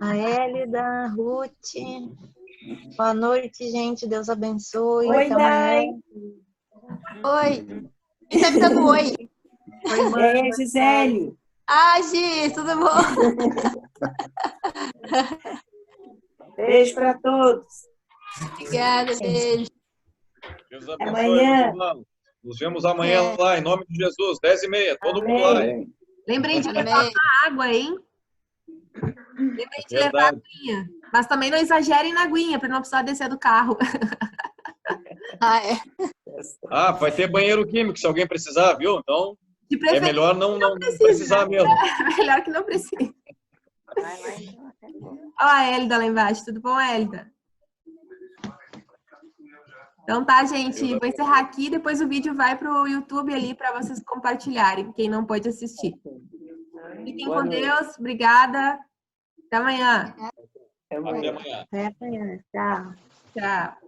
A Hélida, Ruth. Boa noite, gente. Deus abençoe. Oi, Até Dai. amanhã. Oi. Quem tá me dando oi? Oi, mãe. É, Gisele. Ah, Gi, tudo bom? Beijo para todos. Obrigada, beijo. Deus abençoe, Amanhã. meus irmãos. Nos vemos amanhã lá, em nome de Jesus, 10h30. Todo mundo lá, hein? Lembrem de levar uma água, hein? Lembrem de levar a Verdade. aguinha. Mas também não exagerem na aguinha, para não precisar descer do carro. Ah, é. Ah, vai ter banheiro químico, se alguém precisar, viu? Então, De é preferência, melhor não precisa, precisar mesmo. melhor que não precise. Olha a Hélida lá embaixo. Tudo bom, Hélida? Então tá, gente. Vou encerrar aqui. Depois o vídeo vai para o YouTube ali para vocês compartilharem, quem não pode assistir. Fiquem com Deus. Obrigada. Até amanhã. Até amanhã. Até amanhã. Tchau. Tchau.